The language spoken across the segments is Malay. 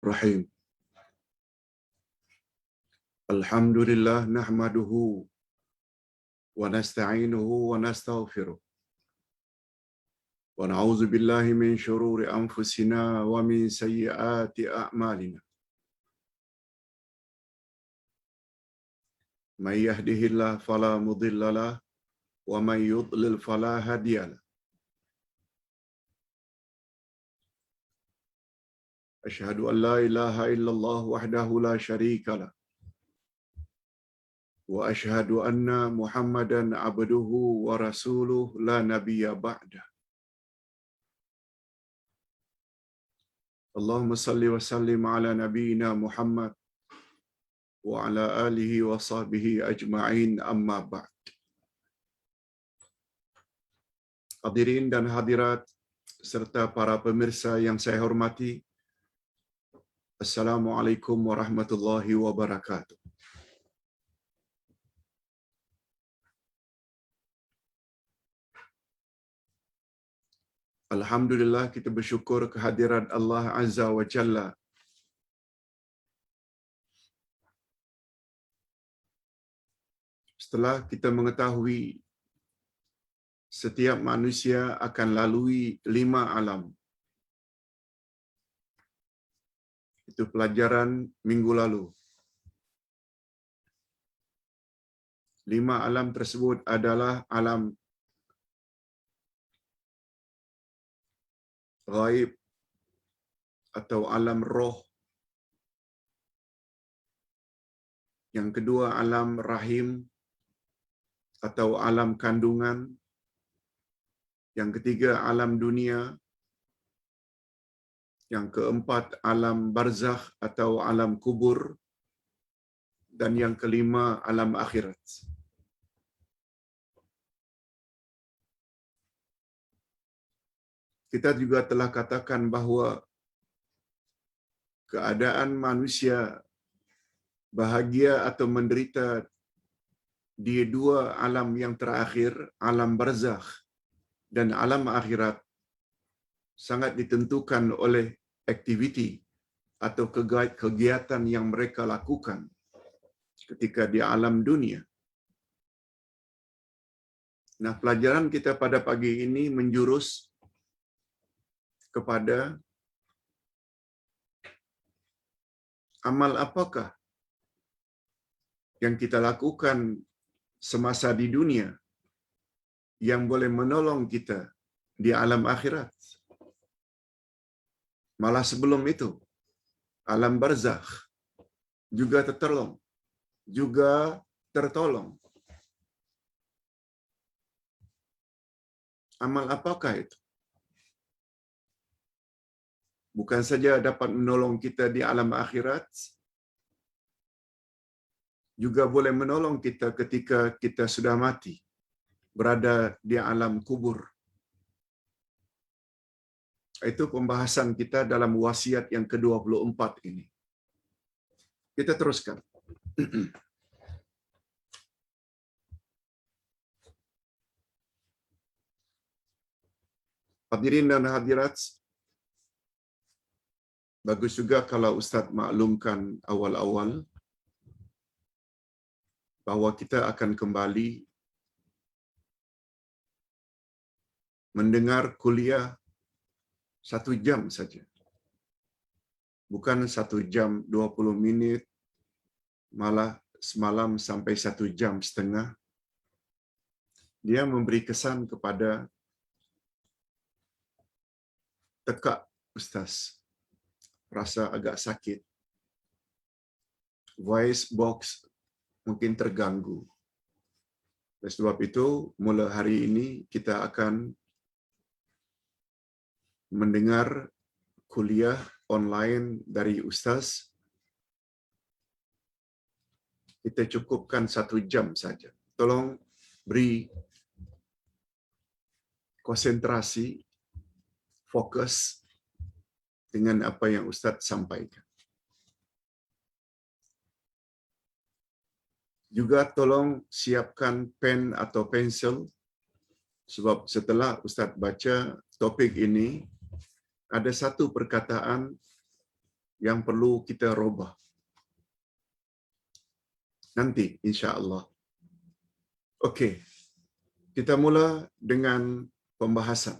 Rahim. Alhamdulillah nahmaduhu wa nasta'inuhu wa nastaghfiruh. Wa na'udzu billahi min shururi anfusina wa min sayyiati a'malina. May yahdihillahu fala mudilla lahu wa may yudlil fala hadiya lahu. Asyhadu an la ilaha illallah wahdahu la syarika lah. Wa asyhadu anna Muhammadan abduhu wa rasuluh la nabiyya ba'dah. Allahumma salli wa sallim ala nabiyyina Muhammad wa ala alihi wa sahbihi ajma'in amma ba'd. Hadirin dan hadirat serta para pemirsa yang saya hormati, Assalamualaikum warahmatullahi wabarakatuh. Alhamdulillah, kita bersyukur kehadiran Allah Azza wa Jalla. Setelah kita mengetahui setiap manusia akan lalui 5 alam. Itu pelajaran minggu lalu. 5 alam tersebut adalah alam ghaib atau alam roh. Yang kedua alam rahim atau alam kandungan. Yang ketiga alam dunia. Yang keempat alam barzakh atau alam kubur. Dan yang kelima alam akhirat. Kita juga telah katakan bahawa keadaan manusia bahagia atau menderita di 2 alam yang terakhir, alam barzakh dan alam akhirat, sangat ditentukan oleh aktiviti atau kegiatan yang mereka lakukan ketika di alam dunia. Nah, pelajaran kita pada pagi ini menjurus kepada amal apakah yang kita lakukan semasa di dunia yang boleh menolong kita di alam akhirat. Malah sebelum itu, alam barzakh juga tertolong. Amal apakah itu? Bukan saja dapat menolong kita di alam akhirat, juga boleh menolong kita ketika kita sudah mati, berada di alam kubur. Itu pembahasan kita dalam wasiat yang ke-24 ini. Kita teruskan. Hadirin dan hadirat, bagus juga kalau Ustaz maklumkan awal-awal bahawa kita akan kembali mendengar kuliah 1 jam saja. Bukan 1 jam 20 minit, malah semalam sampai 1 jam setengah. Dia memberi kesan kepada tekak Ustaz. Rasa agak sakit. Voice box mungkin terganggu. Oleh sebab itu, mula hari ini kita akan mendengar kuliah online dari Ustaz. Kita cukupkan 1 jam saja. Tolong beri konsentrasi, fokus dengan apa yang Ustaz sampaikan. Juga tolong siapkan pen atau pensel, sebab setelah Ustaz baca topik ini, ada satu perkataan yang perlu kita robah. Nanti insya-Allah. Okey. Kita mula dengan pembahasan.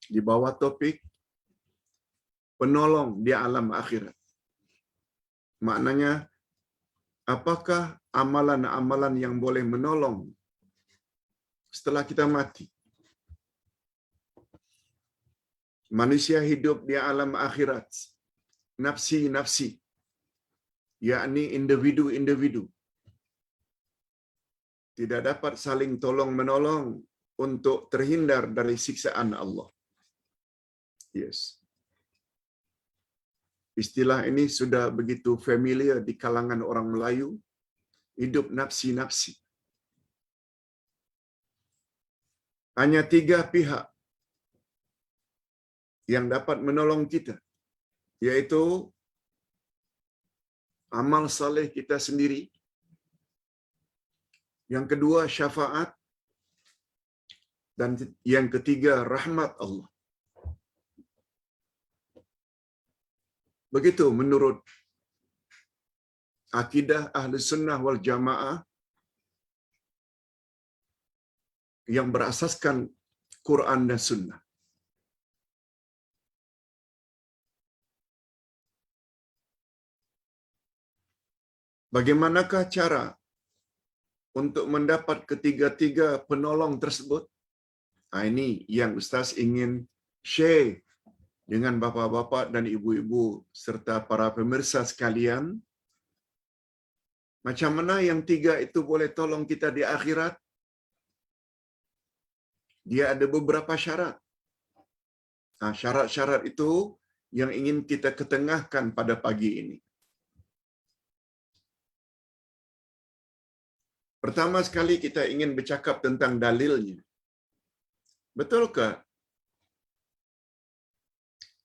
Di bawah topik penolong di alam akhirat. Maknanya, apakah amalan-amalan yang boleh menolong setelah kita mati? Manusia hidup di alam akhirat, nafsi-nafsi, yakni individu-individu. Tidak dapat saling tolong-menolong untuk terhindar dari siksaan Allah. Yes. Istilah ini sudah begitu familiar di kalangan orang Melayu, hidup nafsi-nafsi. Hanya 3 pihak yang dapat menolong kita, yaitu amal saleh kita sendiri, yang kedua syafaat, dan yang ketiga rahmat Allah. Begitu menurut akidah Ahli Sunnah wal Jamaah yang berasaskan Quran dan Sunnah. Bagaimanakah cara untuk mendapat ketiga-tiga penolong tersebut? Ini yang Ustaz ingin share dengan bapa-bapa dan ibu-ibu serta para pemirsa sekalian. Macam mana yang 3 itu boleh tolong kita di akhirat? Dia ada beberapa syarat. Syarat-syarat itu yang ingin kita ketengahkan pada pagi ini. Pertama sekali kita ingin bercakap tentang dalilnya. Betulkah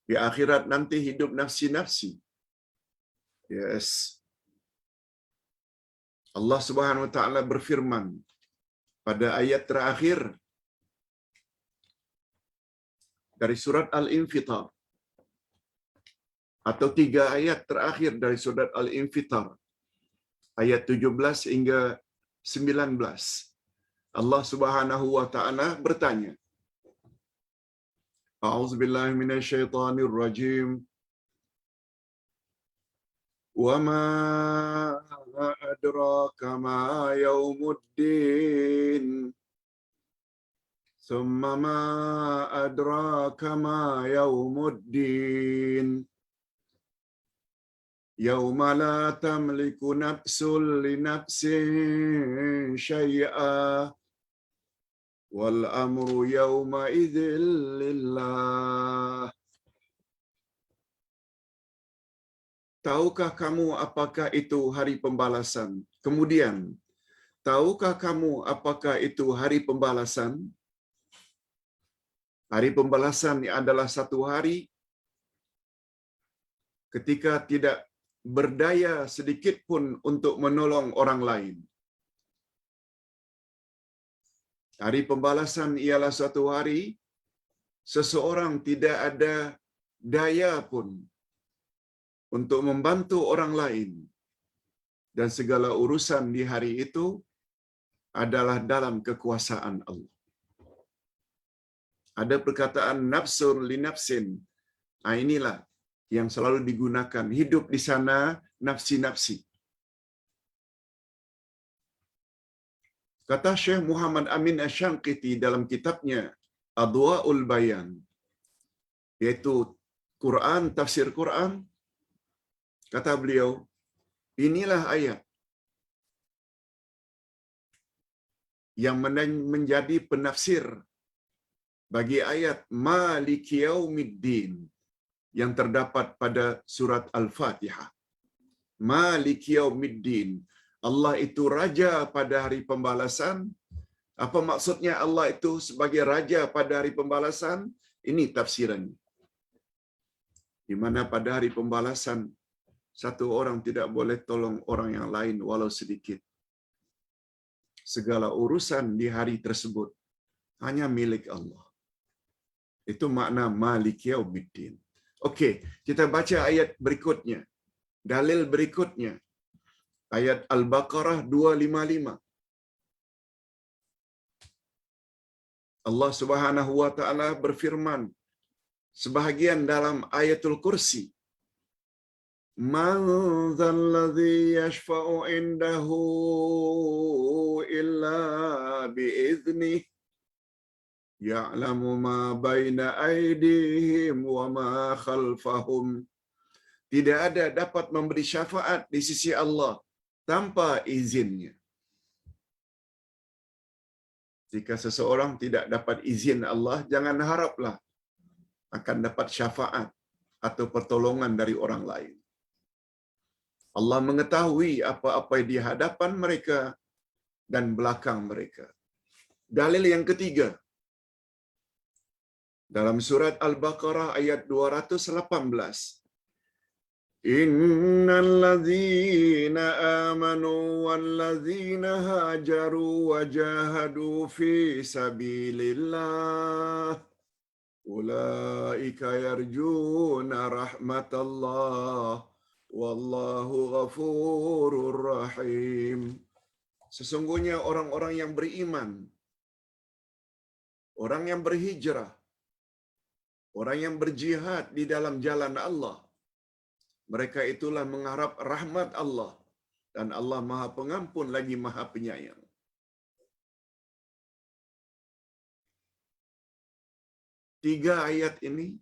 di akhirat nanti hidup nafsi-nafsi? Yes. Allah Subhanahu wa taala berfirman pada ayat terakhir dari surat Al-Infitar, atau 3 ayat terakhir dari surat Al-Infitar, ayat 17 hingga 19. Allah Subhanahu wa taala bertanya, A'udzubillahi minasyaitonir rajim. Wa ma adraka ma yaumuddin. Thumma ma adraka ma yaumuddin. Yauma la tamliku nafsun li nafsin syai'a. Wal amru yawma idzil lillah. Tahukah kamu apakah itu hari pembalasan? Kemudian, tahukah kamu apakah itu hari pembalasan? Hari pembalasan adalah satu hari ketika tidak berdaya sedikit pun untuk menolong orang lain. Hari pembalasan ialah suatu hari seseorang tidak ada daya pun untuk membantu orang lain, dan segala urusan di hari itu adalah dalam kekuasaan Allah. Ada perkataan nafsun li nafsin. Inilah yang selalu digunakan. Hidup di sana nafsi-nafsi. Kata Syekh Muhammad Amin Asy-Syangqiti dalam kitabnya Adwa'ul Bayan, yaitu Quran, tafsir Quran, kata beliau, inilah ayat yang menjadi penafsir bagi ayat Maliki Yaumiddin yang terdapat pada surat Al-Fatihah. Maliki Yaumiddin. Allah itu raja pada hari pembalasan. Apa maksudnya Allah itu sebagai raja pada hari pembalasan? Ini tafsirannya. Di mana pada hari pembalasan satu orang tidak boleh tolong orang yang lain walau sedikit. Segala urusan di hari tersebut hanya milik Allah. Itu makna Maliki Yaumiddin. Okey, kita baca ayat berikutnya. Dalil berikutnya. Ayat Al-Baqarah 255. Allah Subhanahu wa taala berfirman sebahagian dalam ayatul kursi, Man dzalladzi yashfa'u indahu illa biiznih ya'lamu ma baina aydihim wa ma khalfahum. Tidak ada dapat memberi syafaat di sisi Allah tanpa izinnya. Jika seseorang tidak dapat izin Allah, jangan haraplah akan dapat syafaat atau pertolongan dari orang lain. Allah mengetahui apa-apa di hadapan mereka dan belakang mereka. Dalil yang ketiga, dalam surat Al-Baqarah ayat 218. Innal ladzina amanu wal ladzina hajaru wa jahadu fi sabilillah ulaika yarjuna rahmatallah wallahu ghafurur rahim. Sesungguhnya orang-orang yang beriman, orang yang berhijrah, orang yang berjihad di dalam jalan Allah, mereka itulah mengharap rahmat Allah, dan Allah Maha Pengampun lagi Maha Penyayang. Tiga ayat ini,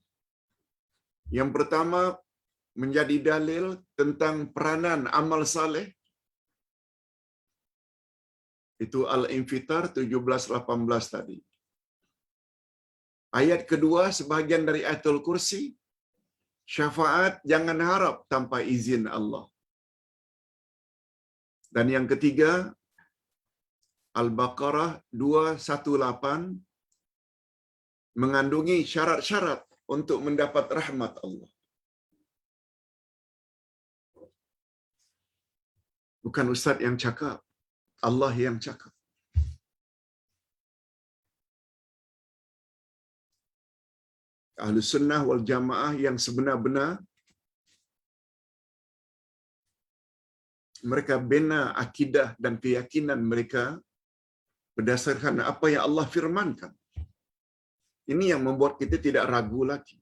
yang pertama menjadi dalil tentang peranan amal saleh. Itu Al-Infitar 17-18 tadi. Ayat kedua sebahagian dari Ayatul Kursi, syafaat jangan harap tanpa izin Allah. Dan yang ketiga, Al-Baqarah 218 mengandungi syarat-syarat untuk mendapat rahmat Allah. Bukan ustaz yang cakap, Allah yang cakap. Ahlus Sunnah wal Jamaah yang sebenar-benar mereka bina akidah dan keyakinan mereka berdasarkan apa yang Allah firmankan. Ini yang membuat kita tidak ragu lagi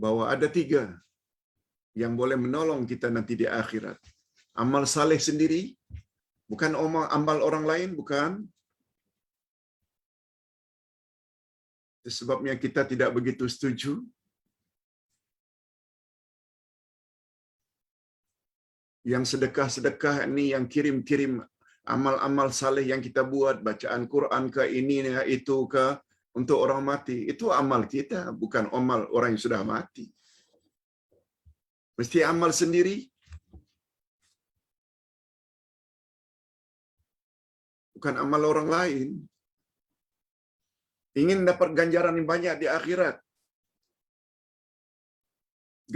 bahwa ada tiga yang boleh menolong kita nanti di akhirat. Amal saleh sendiri, bukan amal orang lain, bukan. Itu sebabnya kita tidak begitu setuju yang sedekah-sedekah ini, yang kirim-kirim amal-amal saleh yang kita buat, bacaan Quran ke ini itu ke untuk orang mati. Itu amal kita, bukan amal orang yang sudah mati. Mesti amal sendiri. Bukan amal orang lain. Ingin dapat ganjaran yang banyak di akhirat.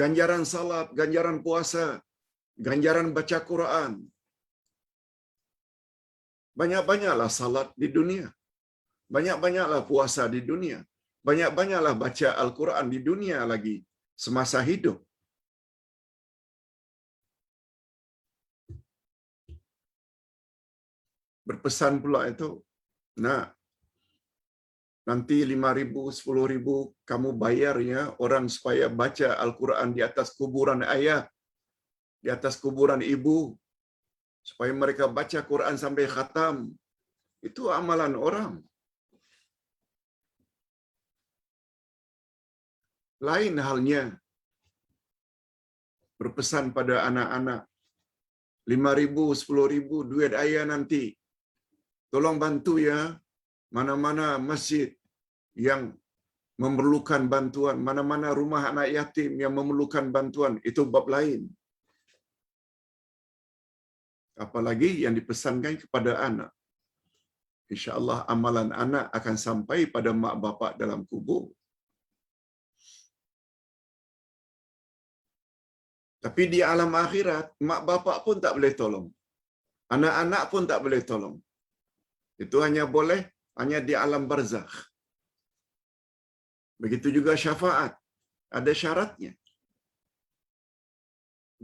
Ganjaran salat, ganjaran puasa, ganjaran baca Quran. Banyak-banyaklah salat di dunia. Banyak-banyaklah puasa di dunia. Banyak-banyaklah baca Al-Quran di dunia lagi semasa hidup. Berpesan pula itu, nanti 5,000, 10,000 kamu bayar ya orang supaya baca Al-Quran di atas kuburan ayah, di atas kuburan ibu, supaya mereka baca Quran sampai khatam. Itu amalan orang. Lain halnya berpesan pada anak-anak, 5,000, 10,000 duit ayah nanti. Tolong bantu ya, mana-mana masjid yang memerlukan bantuan, mana-mana rumah anak yatim yang memerlukan bantuan, itu bab lain. Apalagi yang dipesankan kepada anak. InsyaAllah amalan anak akan sampai pada mak bapak dalam kubur. Tapi di alam akhirat, mak bapak pun tak boleh tolong. Anak-anak pun tak boleh tolong. Itu hanya boleh hanya di alam barzakh. Begitu juga syafaat, ada syaratnya.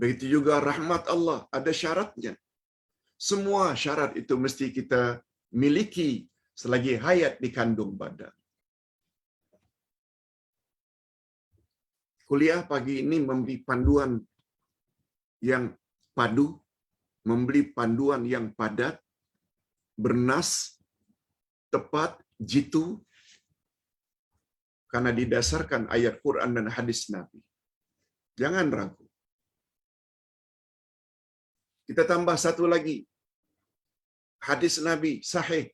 Begitu juga rahmat Allah, ada syaratnya. Semua syarat itu mesti kita miliki selagi hayat di kandung badan. Kuliah pagi ini memberi panduan yang padu, memberi panduan yang padat, bernas, tepat, jitu, karena didasarkan ayat Quran dan hadis Nabi. Jangan ragu. Kita tambah satu lagi. Hadis Nabi sahih,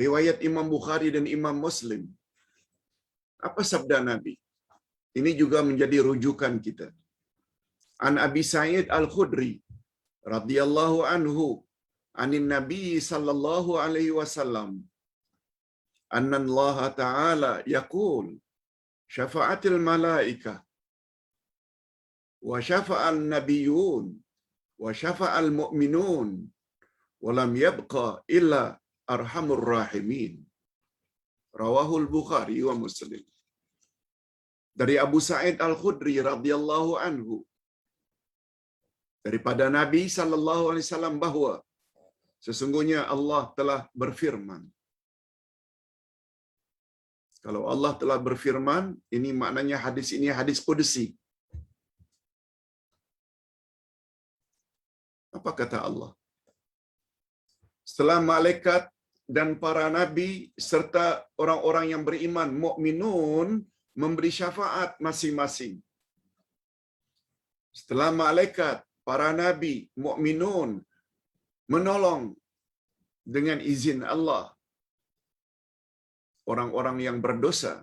riwayat Imam Bukhari dan Imam Muslim. Apa sabda Nabi? Ini juga menjadi rujukan kita. An Abi Sa'id Al-Khudri radhiyallahu anhu anin Nabi sallallahu alaihi wasallam anna Allah ta'ala yaqul syafa'atil malaikah wa syafa'al nabiyyun wa syafa'al mu'minun wa lam yabqa illa arhamur rahimin. Rawahul Bukhari wa Muslim. Dari Abu Sa'id Al-Khudri radhiyallahu anhu, daripada Nabi sallallahu alaihi wasallam, bahwa sesungguhnya Allah telah berfirman. Kalau Allah telah berfirman, ini maknanya hadis ini hadis qudsi. Apa kata Allah? Setelah malaikat dan para nabi serta orang-orang yang beriman mukminun memberi syafaat masing-masing. Setelah malaikat, para nabi, mukminun menolong dengan izin Allah orang-orang yang berdosa,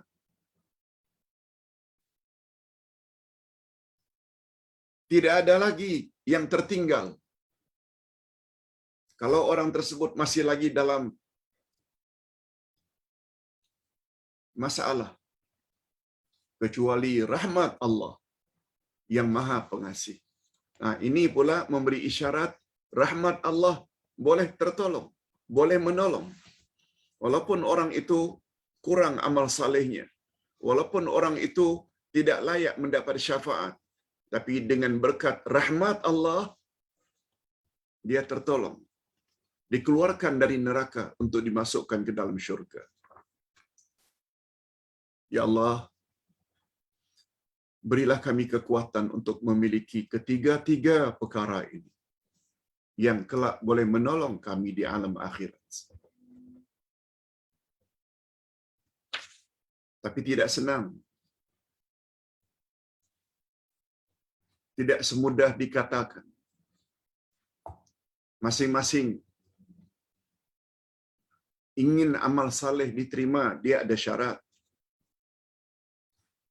tidak ada lagi yang tertinggal. Kalau orang tersebut masih lagi dalam masalah, kecuali rahmat Allah yang Maha Pengasih. Nah, ini pula memberi isyarat rahmat Allah boleh tertolong, boleh menolong. Walaupun orang itu kurang amal salehnya, walaupun orang itu tidak layak mendapat syafaat, tapi dengan berkat rahmat Allah, dia tertolong, dikeluarkan dari neraka untuk dimasukkan ke dalam syurga. Ya Allah, berilah kami kekuatan untuk memiliki ketiga-tiga perkara ini yang kelak boleh menolong kami di alam akhirat. Tapi tidak senang. Tidak semudah dikatakan. Masing-masing ingin amal saleh diterima, dia ada syarat.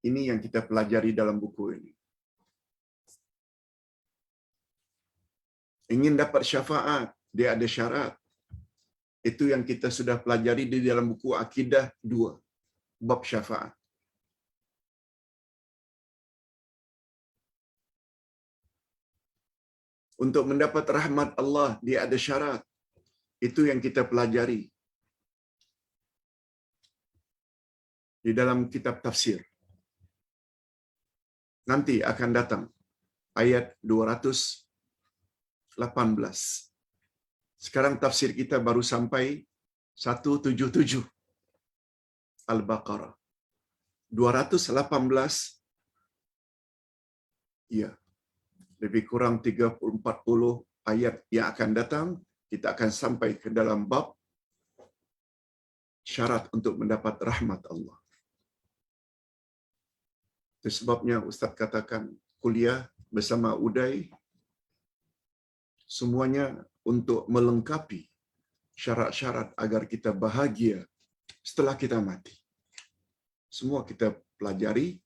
Ini yang kita pelajari dalam buku ini. Ingin dapat syafaat, dia ada syarat. Itu yang kita sudah pelajari di dalam buku Akidah 2, bab syafaat. Untuk mendapat rahmat Allah, dia ada syarat. Itu yang kita pelajari di dalam kitab tafsir. Nanti akan datang ayat 218. Sekarang tafsir kita baru sampai 177 Al-Baqarah. 218, ya, lebih kurang 30-40 ayat yang akan datang, kita akan sampai ke dalam bab syarat untuk mendapat rahmat Allah. Itu sebabnya Ustaz katakan kuliah bersama Uday semuanya untuk melengkapi syarat-syarat agar kita bahagia setelah kita mati. Semua kita pelajari,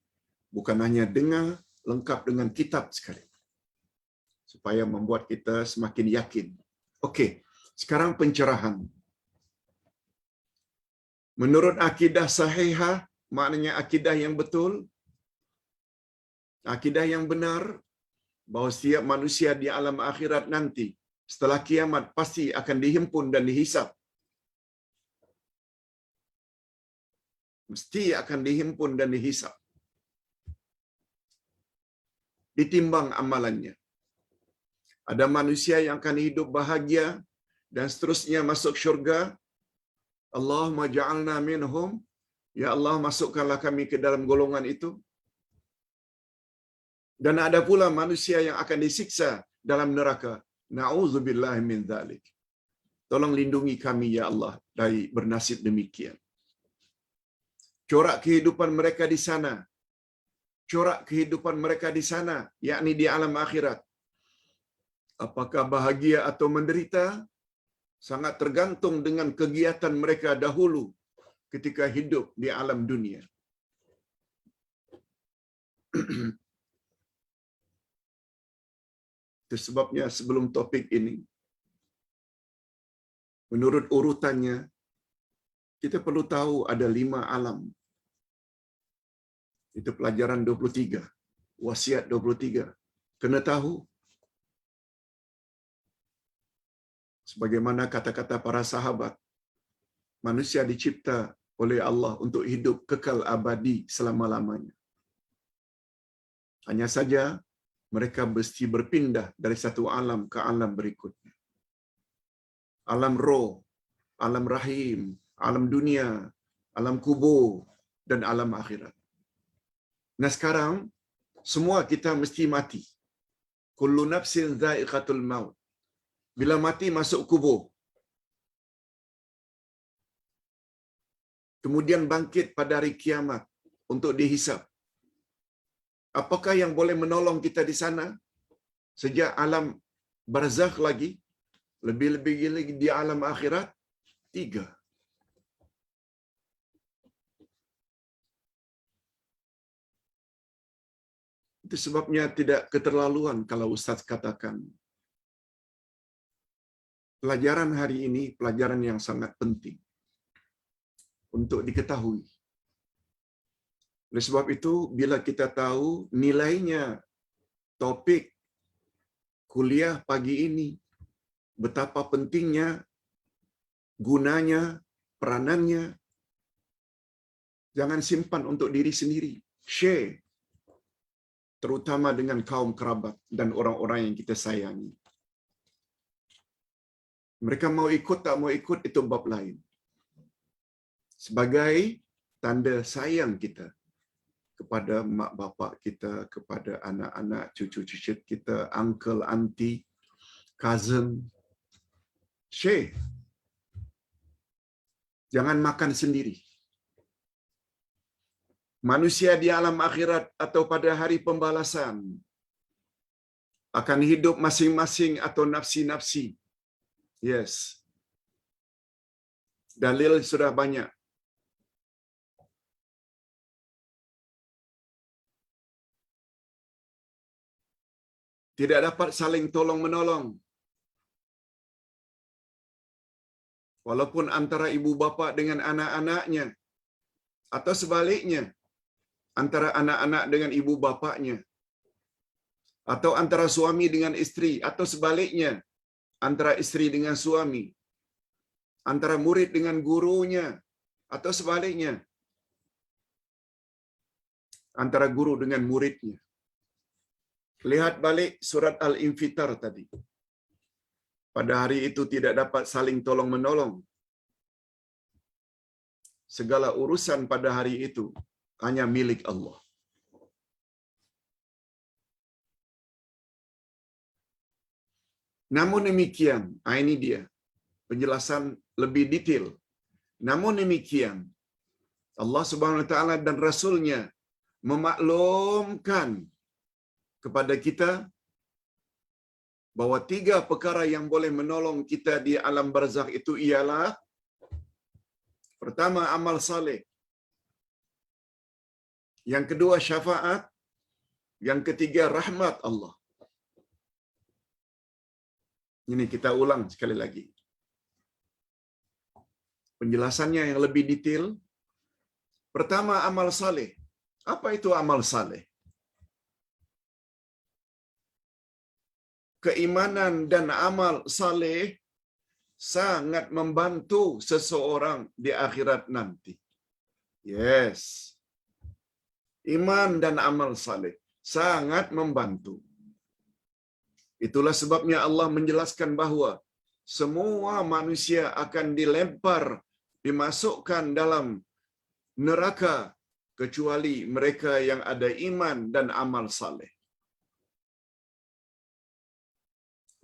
bukan hanya dengar, lengkap dengan kitab sekali, supaya membuat kita semakin yakin. Okey, sekarang pencerahan. Menurut akidah sahihah, maknanya akidah yang betul, akidah yang benar, bahawa setiap manusia di alam akhirat nanti, setelah kiamat, pasti akan dihimpun dan dihisap. Mesti akan dihimpun dan dihisap. Ditimbang amalannya. Ada manusia yang akan hidup bahagia dan seterusnya masuk syurga. Allahumma ja'alna minhum. Ya Allah, masukkanlah kami ke dalam golongan itu. Dan ada pula manusia yang akan disiksa dalam neraka. Na'udzubillahi min dzalik. Tolong lindungi kami ya Allah dari bernasib demikian. Corak kehidupan mereka di sana. Corak kehidupan mereka di sana, yakni di alam akhirat. Apakah bahagia atau menderita? Sangat tergantung dengan kegiatan mereka dahulu ketika hidup di alam dunia. Itu sebabnya sebelum topik ini, menurut urutannya, kita perlu tahu ada 5 alam. Itu pelajaran 23. Wasiat 23. Kena tahu. Sebagaimana kata-kata para sahabat, manusia dicipta oleh Allah untuk hidup kekal abadi selama-lamanya. Hanya saja mereka mesti berpindah dari satu alam ke alam berikutnya. Alam roh, alam rahim, alam dunia, alam kubur, dan alam akhirat. Nah sekarang, semua kita mesti mati. Kullu nafsin dha'iqatul maut. Bila mati masuk kubur. Kemudian bangkit pada hari kiamat untuk dihisap. Apakah yang boleh menolong kita di sana? Sejak alam barzakh lagi, lebih-lebih lagi di alam akhirat, 3. Itu sebabnya tidak keterlaluan kalau Ustaz katakan, pelajaran hari ini pelajaran yang sangat penting untuk diketahui. Oleh sebab itu, bila kita tahu nilainya topik kuliah pagi ini, betapa pentingnya, gunanya, peranannya, jangan simpan untuk diri sendiri. Share, terutama dengan kaum kerabat dan orang-orang yang kita sayangi. Mereka mau ikut tak mau ikut, itu bab lain. Sebagai tanda sayang kita kepada mak bapak kita, kepada anak-anak, cucu-cucu kita, uncle, auntie, cousin. Share. Jangan makan sendiri. Manusia di alam akhirat atau pada hari pembalasan akan hidup masing-masing atau nafsi-nafsi. Yes. Dalil sudah banyak. Tidak dapat saling tolong-menolong. Walaupun antara ibu bapa dengan anak-anaknya, atau sebaliknya, antara anak-anak dengan ibu bapaknya, atau antara suami dengan istri, atau sebaliknya, antara istri dengan suami, antara murid dengan gurunya, atau sebaliknya, antara guru dengan muridnya. Lihat balik surat Al-Infitar tadi. Pada hari itu tidak dapat saling tolong-menolong. Segala urusan pada hari itu hanya milik Allah. Namun demikian, ini dia penjelasan lebih detail. Namun demikian, Allah Subhanahu wa taala dan Rasul-Nya memaklumkan kepada kita bahwa 3 perkara yang boleh menolong kita di alam barzakh itu ialah, pertama, amal saleh. Yang kedua, syafaat. Yang ketiga, rahmat Allah. Ini kita ulang sekali lagi. Penjelasannya yang lebih detail. Pertama, amal saleh. Apa itu amal saleh? Keimanan dan amal saleh sangat membantu seseorang di akhirat nanti. Yes. Iman dan amal saleh sangat membantu. Itulah sebabnya Allah menjelaskan bahawa semua manusia akan dilempar, dimasukkan dalam neraka kecuali mereka yang ada iman dan amal saleh.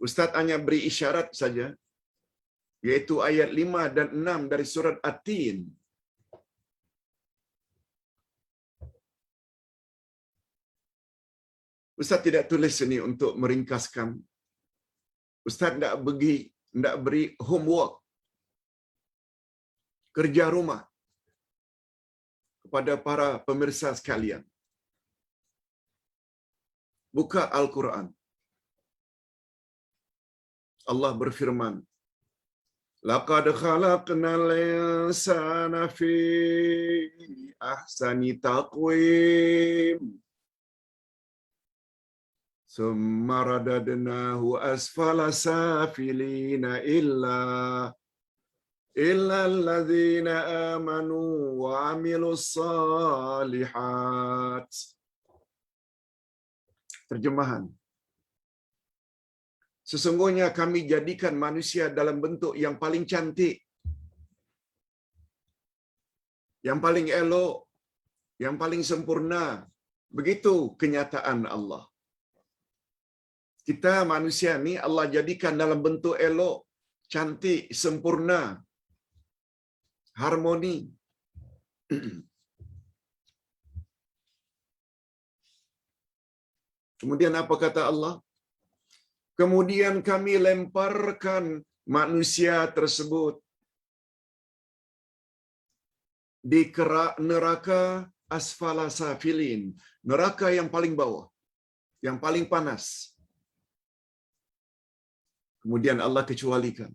Ustaz hanya beri isyarat saja, yaitu ayat 5 dan 6 dari surat At-Tin. Ustaz tidak tulis ini untuk meringkaskan. Ustaz tidak beri homework, kerja rumah kepada para pemirsa sekalian. Buka Al-Quran. Allah berfirman, "Laqad khalaqnal insana fi ahsani taqwim. Summa radadnahu asfala safilina illa alladhina amanu wa amilus salihat." Terjemahan. Sesungguhnya kami jadikan manusia dalam bentuk yang paling cantik, yang paling elok, yang paling sempurna. Begitu kenyataan Allah. Kita manusia ni Allah jadikan dalam bentuk elok, cantik, sempurna, harmoni. Kemudian apa kata Allah? Kemudian kami lemparkan manusia tersebut di neraka asfala safilin, neraka yang paling bawah, yang paling panas. Kemudian Allah kecualikan,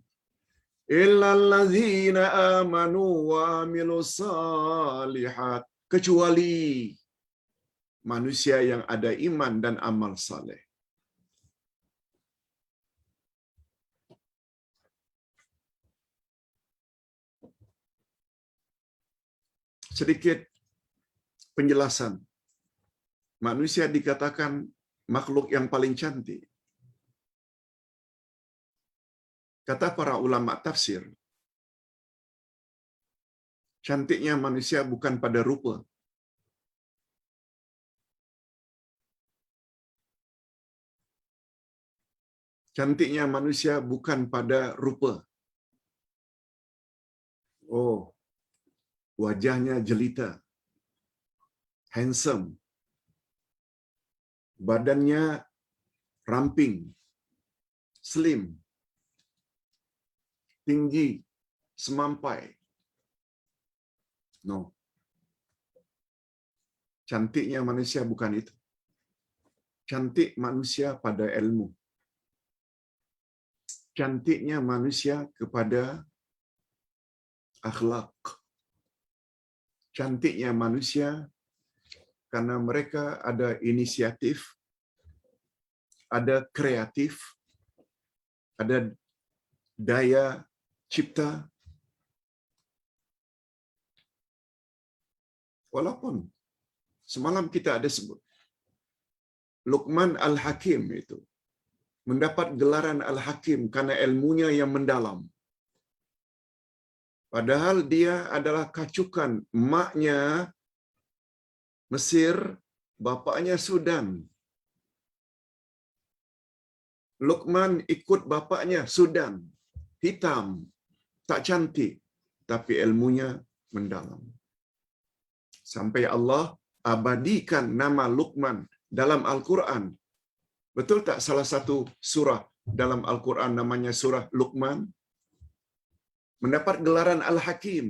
illal ladzina amanu wa amilus salihat, kecuali manusia yang ada iman dan amal saleh. Sedikit penjelasan. Manusia dikatakan makhluk yang paling cantik. Kata para ulama tafsir, cantiknya manusia bukan pada rupa. Cantiknya manusia bukan pada rupa. Oh, wajahnya jelita, handsome, badannya ramping, slim, tinggi, semampai. No. Cantiknya manusia bukan itu. Cantik manusia pada ilmu. Cantiknya manusia kepada akhlak. Cantiknya manusia karena mereka ada inisiatif, ada kreatif, ada daya cipta. Walaupun semalam kita ada sebut, Luqman Al-Hakim itu mendapat gelaran Al-Hakim karena ilmunya yang mendalam. Padahal dia adalah kacukan, maknya Mesir, bapaknya Sudan. Luqman ikut bapaknya Sudan, hitam, tak cantik, tapi ilmunya mendalam. Sampai Allah abadikan nama Luqman dalam Al-Quran. Betul tak salah satu surah dalam Al-Quran namanya surah Luqman? Mendapat gelaran Al-Hakim.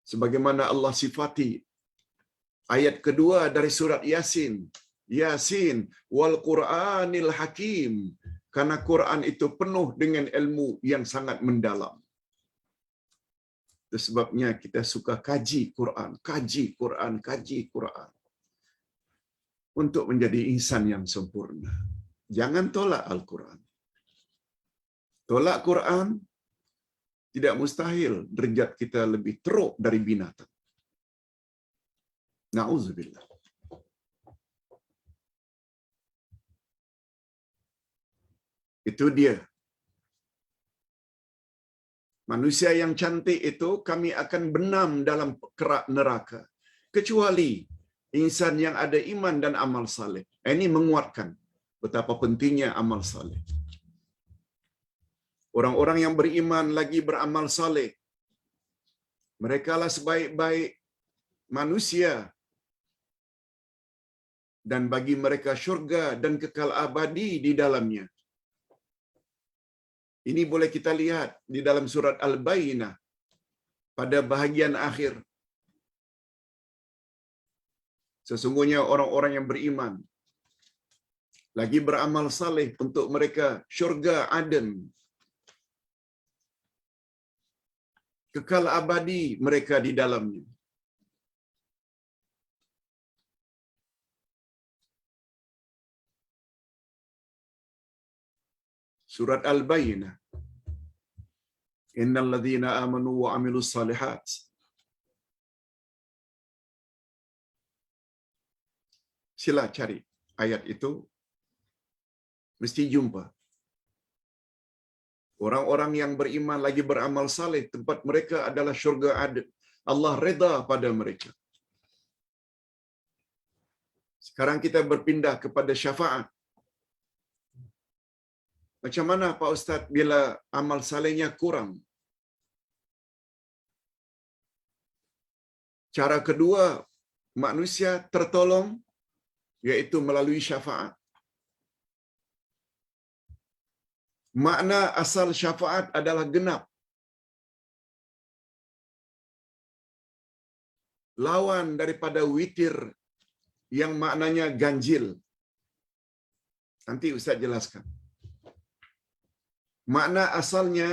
Sebagaimana Allah sifati ayat kedua dari surat Yasin. Yasin wal Qur'anil Hakim. Karena Quran itu penuh dengan ilmu yang sangat mendalam. Itu sebabnya kita suka kaji Quran, kaji Quran, kaji Quran. Untuk menjadi insan yang sempurna. Jangan tolak Al-Quran. Tolak Quran, Tidak mustahil derajat kita lebih teruk dari binatang. Na'udzubillah. Itu dia. Manusia yang cantik itu kami akan benam dalam kerak neraka. Kecuali insan yang ada iman dan amal saleh. Ini menguatkan betapa pentingnya amal saleh. Orang-orang yang beriman lagi beramal saleh, merekalah sebaik-baik manusia, dan bagi mereka syurga dan kekal abadi di dalamnya. Ini boleh kita lihat di dalam surat Al-Bayyinah pada bahagian akhir. Sesungguhnya orang-orang yang beriman lagi beramal saleh, untuk mereka syurga Aden, kekal abadi mereka di dalamnya. Surat Al-Bayyinah. Innal ladzina amanu wa 'amilus shalihat. Sila cari ayat itu, mesti jumpa. Orang-orang yang beriman lagi beramal saleh, tempat mereka adalah syurga Aden. Allah reda pada mereka. Sekarang kita berpindah kepada syafaat. Macam mana Pak Ustaz bila amal salehnya kurang? Cara kedua manusia tertolong yaitu melalui syafaat. Makna asal syafaat adalah genap. Lawan daripada witir yang maknanya ganjil. Nanti Ustaz jelaskan. Makna asalnya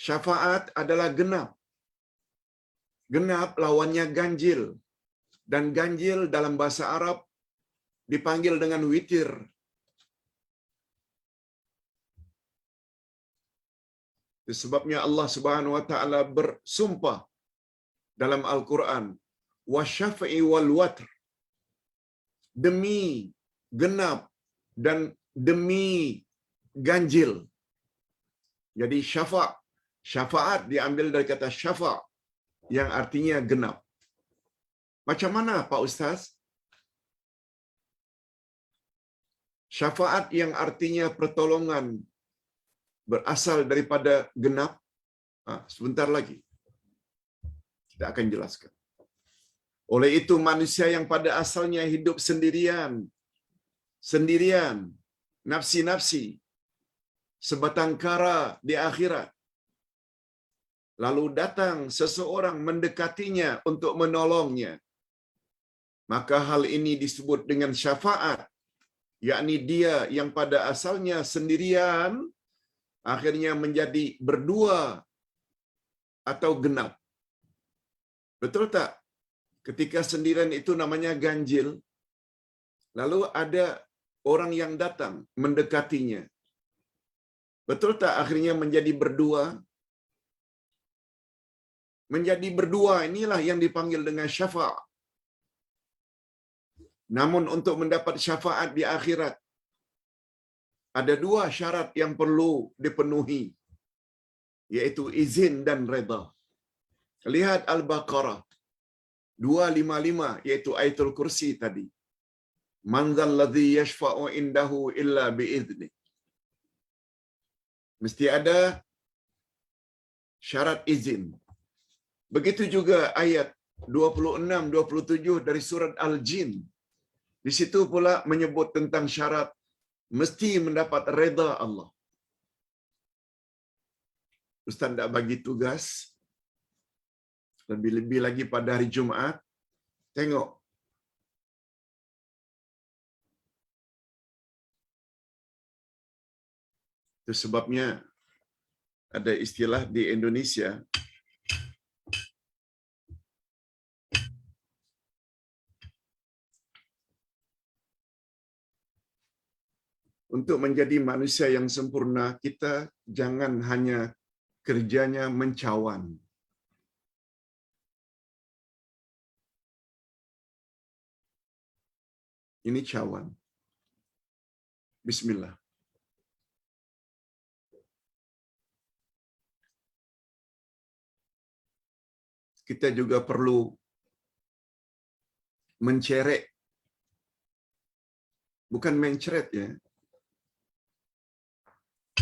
syafaat adalah genap. Genap lawannya ganjil. Dan ganjil dalam bahasa Arab dipanggil dengan witir. Sebabnya Allah Subhanahu wa taala bersumpah dalam Al-Quran, wasyafa'i wal watr, demi genap dan demi ganjil. Jadi syafaat diambil dari kata syafa' yang artinya genap. Macam mana Pak Ustaz? Syafaat yang artinya pertolongan berasal daripada genap. Sebentar lagi kita akan jelaskan. Oleh itu manusia yang pada asalnya hidup sendirian, nafsi-nafsi, sebatang kara di akhirat, lalu datang seseorang mendekatinya untuk menolongnya, maka hal ini disebut dengan syafaat, yakni dia yang pada asalnya sendirian akhirnya menjadi berdua atau genap. Betul tak? Ketika sendirian itu namanya ganjil, lalu ada orang yang datang mendekatinya. Betul tak akhirnya menjadi berdua? Menjadi berdua inilah yang dipanggil dengan syafaat. Namun untuk mendapat syafaat di akhirat, ada dua syarat yang perlu dipenuhi, yaitu izin dan reda. Lihat Al-Baqarah 255, yaitu ayatul kursi tadi. Man dzal ladzi yashfa'u indahu illa bi'idznih. Mesti ada syarat izin. Begitu juga ayat 26-27 dari surat Al-Jin. Di situ pula menyebut tentang syarat mesti mendapat reda Allah. Ustaz tak bagi tugas, lebih-lebih lagi pada hari Jumaat, tengok. Itu sebabnya ada istilah di Indonesia, untuk menjadi manusia yang sempurna, kita jangan hanya kerjanya mencawan. Ini cawan. Bismillah. Kita juga perlu mencerek. Bukan menceret ya.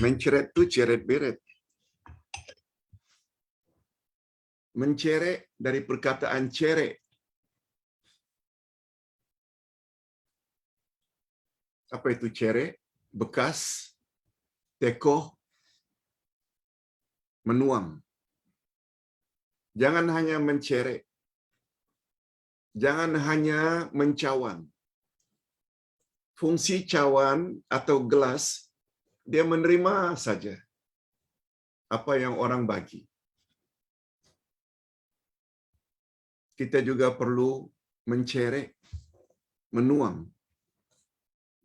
Menceret itu ceret-beret. Mencerek dari perkataan cerek. Apa itu cerek? Bekas, tekoh, menuang. Jangan hanya mencerek. Jangan hanya mencawan. Fungsi cawan atau gelas, dia menerima saja apa yang orang bagi. Kita juga perlu mencerek, menuang,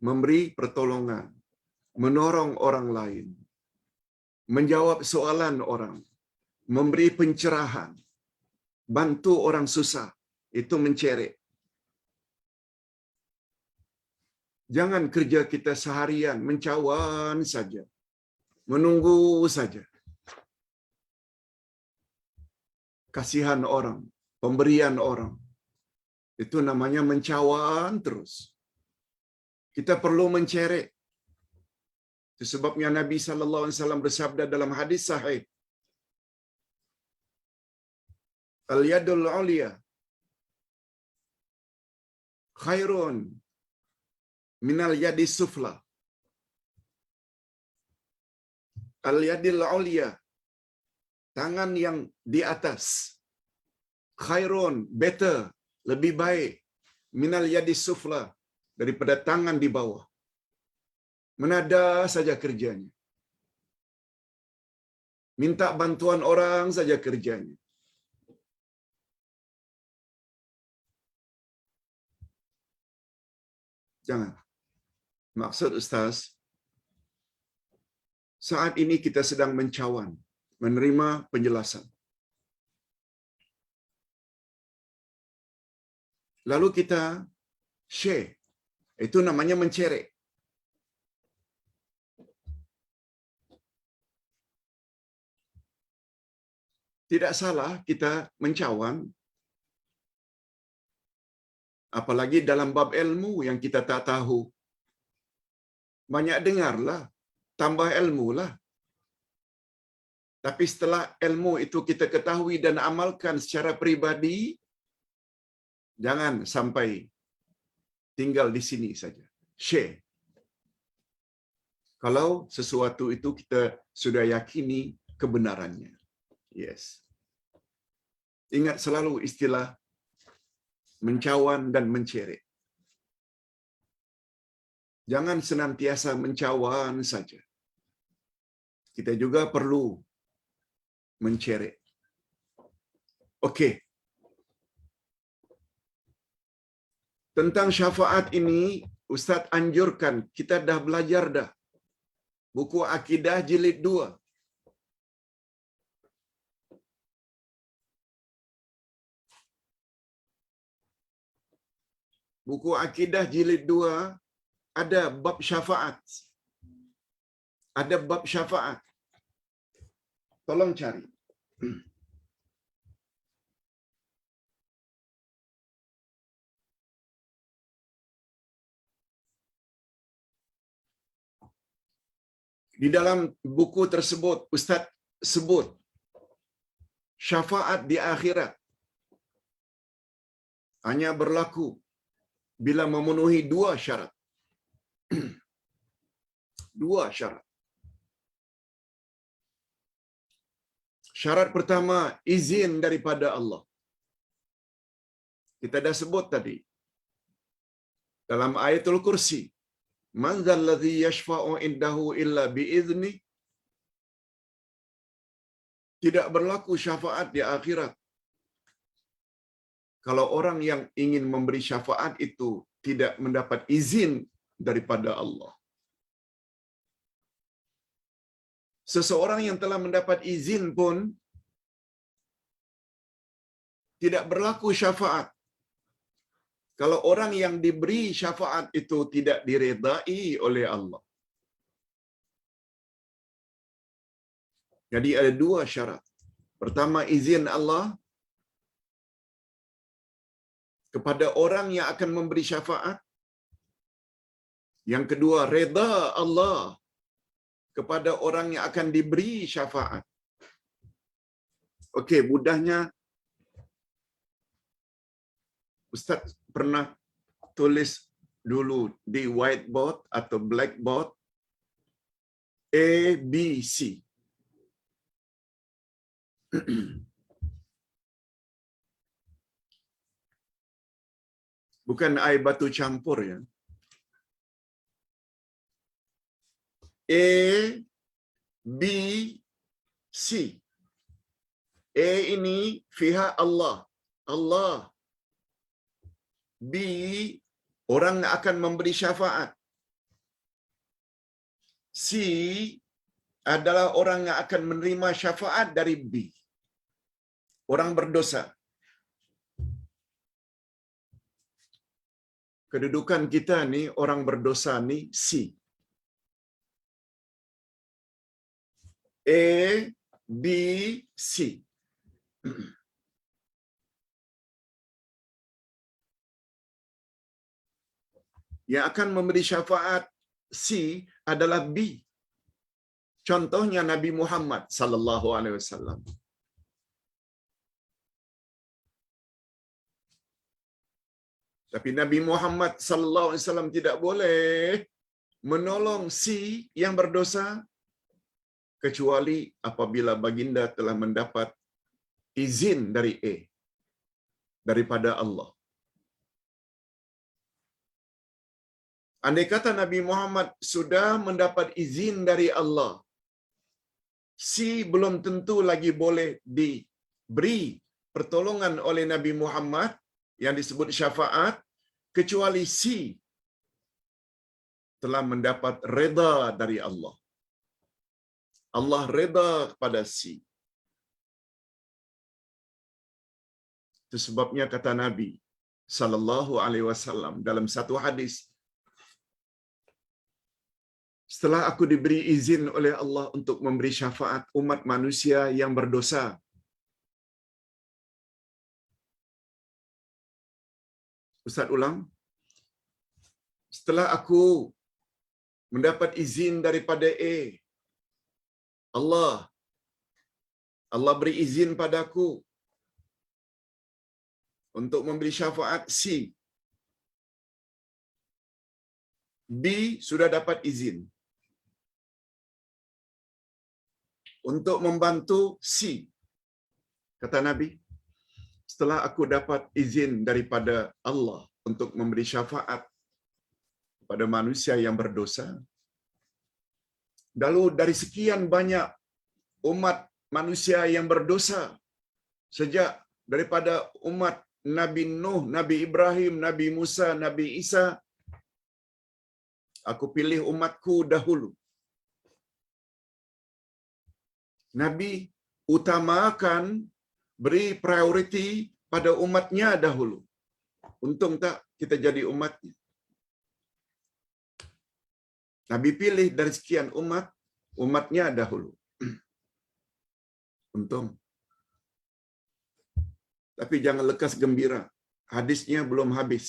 memberi pertolongan, menolong orang lain, menjawab soalan orang, memberi pencerahan, bantu orang susah, itu mencerek. Jangan kerja kita seharian mencawan saja, menunggu saja. Kasihan orang, pemberian orang, itu namanya mencawan terus. Kita perlu mencerek. Itu sebabnya Nabi SAW bersabda dalam hadis sahih, Al-yadul ulia khairun minal yadi sufla. Al-yadil ulia, tangan yang di atas, khairun, better, lebih baik, minal yadi sufla, daripada tangan di bawah. Menada saja kerjanya. Minta bantuan orang saja kerjanya. Jangan. Maksud Ustaz, saat ini kita sedang mencawan, menerima penjelasan. Lalu kita share. Itu namanya mencerek. Tidak salah kita mencawan, apalagi dalam bab ilmu yang kita tak tahu. Banyak dengarlah, tambah ilmu lah. Tapi setelah ilmu itu kita ketahui dan amalkan secara pribadi, jangan sampai tinggal di sini saja. Share. Kalau sesuatu itu kita sudah yakini kebenarannya. Yes. Ingat selalu istilah mencawan dan mencerek. Jangan senantiasa mencawan saja. Kita juga perlu mencerek. Okey. Tentang syafaat ini, Ustaz anjurkan, kita dah belajar dah. Buku Akidah jilid 2. Buku Akidah jilid 2 ada bab syafaat. Ada bab syafaat. Tolong cari. Di dalam buku tersebut, Ustaz sebut syafaat di akhirat hanya berlaku bila memenuhi 2 syarat. 2 syarat. Syarat pertama, izin daripada Allah. Kita dah sebut tadi. Dalam ayatul kursi, Man dzalladzi yashfa'u indahu illa bi'izni. Tidak berlaku syafaat di akhirat kalau orang yang ingin memberi syafaat itu tidak mendapat izin daripada Allah. seseorang yang telah mendapat izin pun tidak berlaku syafaat. Kalau orang yang diberi syafaat itu tidak diredai oleh Allah. Jadi ada dua syarat. Pertama, izin Allah kepada orang yang akan memberi syafaat. Yang kedua, reda Allah kepada orang yang akan diberi syafaat. Okey, mudahnya Ustaz pernah tulis dulu di whiteboard atau blackboard A, B, C. Bukan air batu campur ya. A, B, C. A ini pihak Allah. Allah. B, orang yang akan memberi syafaat. C adalah orang yang akan menerima syafaat dari B. Orang berdosa. Kedudukan kita ni, orang berdosa ni C. A, B, C. Yang akan memberi syafaat C adalah B. Contohnya Nabi Muhammad sallallahu alaihi wasallam. Tapi Nabi Muhammad sallallahu alaihi wasallam tidak boleh menolong C yang berdosa kecuali apabila baginda telah mendapat izin dari A, daripada Allah. Andai kata Nabi Muhammad sudah mendapat izin dari Allah, C belum tentu lagi boleh diberi pertolongan oleh Nabi Muhammad yang disebut syafaat, kecuali C telah mendapat reda dari Allah. Allah reda kepada C. Itu sebabnya kata Nabi sallallahu alaihi wasallam dalam satu hadis, setelah aku diberi izin oleh Allah untuk memberi syafaat umat manusia yang berdosa, Ustaz ulang, setelah aku mendapat izin daripada A, Allah beri izin padaku untuk memberi syafaat C. B sudah dapat izin untuk membantu C. Kata Nabi, setelah aku dapat izin daripada Allah untuk memberi syafaat kepada manusia yang berdosa, lalu dari sekian banyak umat manusia yang berdosa, sejak daripada umat Nabi Nuh, Nabi Ibrahim, Nabi Musa, Nabi Isa, aku pilih umatku dahulu. Nabi utamakan beri prioriti pada umatnya dahulu. Untung tak kita jadi umatnya. Nabi pilih dari sekian umat, umatnya dahulu. Untung. Tapi jangan lekas gembira. Hadisnya belum habis.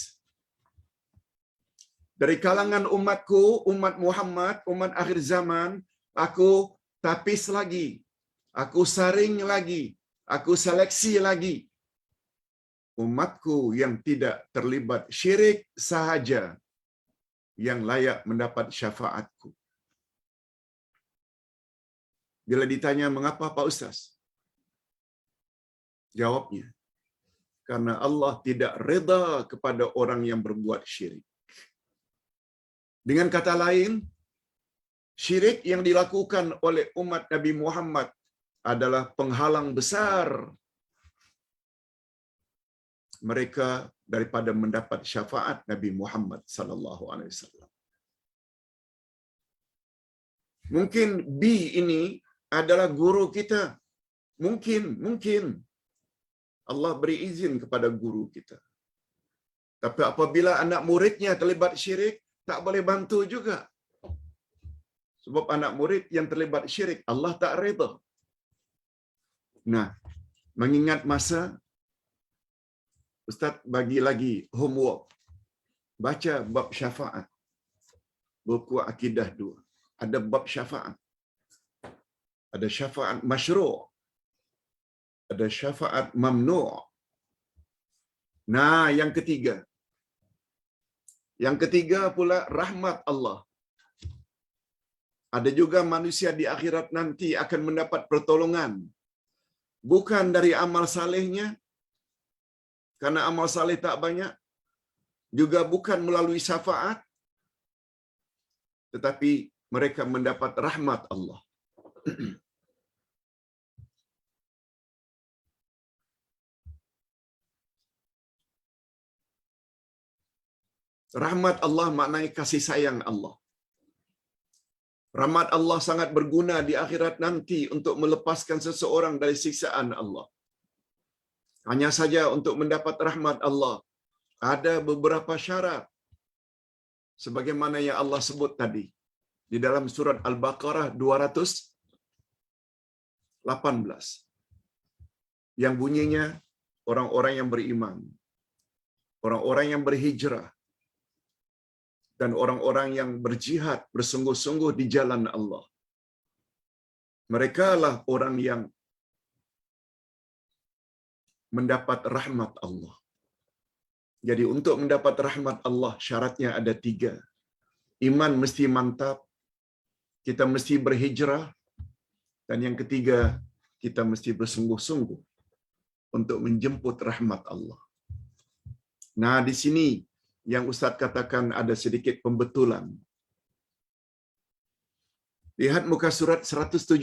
Dari kalangan umatku, umat Muhammad, umat akhir zaman, aku tapis lagi. Aku saring lagi. Aku seleksi lagi. Umatku yang tidak terlibat syirik sahaja yang layak mendapat syafaatku. Bila ditanya mengapa Pak Ustaz? Jawabnya, karena Allah tidak reda kepada orang yang berbuat syirik. Dengan kata lain, syirik yang dilakukan oleh umat Nabi Muhammad adalah penghalang besar mereka daripada mendapat syafaat Nabi Muhammad sallallahu alaihi wasallam. Mungkin B ini adalah guru kita. Mungkin Allah beri izin kepada guru kita. Tapi apabila anak muridnya terlibat syirik, tak boleh bantu juga. Sebab anak murid yang terlibat syirik, Allah tak redha. Nah, mengingat masa, Ustaz bagi lagi homework. Baca bab syafaat. Buku Akidah 2. Ada bab syafaat. Ada syafaat masyru'. Ada syafaat mamnu'. Nah, yang ketiga. Yang ketiga pula rahmat Allah. Ada juga manusia di akhirat nanti akan mendapat pertolongan. Bukan dari amal salehnya, karena amal saleh tak banyak. Juga bukan melalui syafaat, tetapi mereka mendapat rahmat Allah. Rahmat Allah maknanya kasih sayang Allah. Rahmat Allah sangat berguna di akhirat nanti untuk melepaskan seseorang dari siksaan Allah. Hanya saja untuk mendapat rahmat Allah, ada beberapa syarat. Sebagaimana yang Allah sebut tadi. Di dalam surat Al-Baqarah 218. Yang bunyinya, orang-orang yang beriman, orang-orang yang berhijrah, dan orang-orang yang berjihad bersungguh-sungguh di jalan Allah. Mereka lah orang yang mendapat rahmat Allah. Jadi untuk mendapat rahmat Allah, syaratnya ada 3. Iman mesti mantap, kita mesti berhijrah, dan yang ketiga, kita mesti bersungguh-sungguh untuk menjemput rahmat Allah. Nah, di sini yang Ustaz katakan ada sedikit pembetulan. Lihat muka surat 170.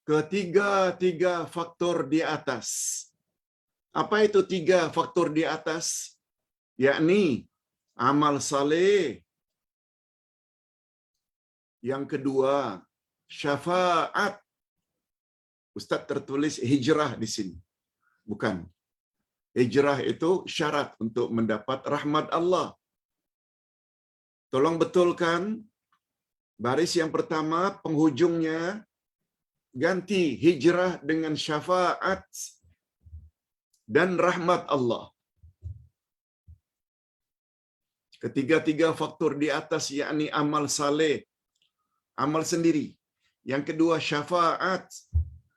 Ketiga faktor di atas. Apa itu 3 faktor di atas? Yakni amal saleh. Yang kedua, syafaat. Ustaz tertulis hijrah di sini. Bukan. Hijrah itu syarat untuk mendapat rahmat Allah. Tolong betulkan baris yang pertama, penghujungnya ganti hijrah dengan syafaat dan rahmat Allah. Ketiga faktor di atas yakni amal saleh, amal sendiri. Yang kedua syafaat,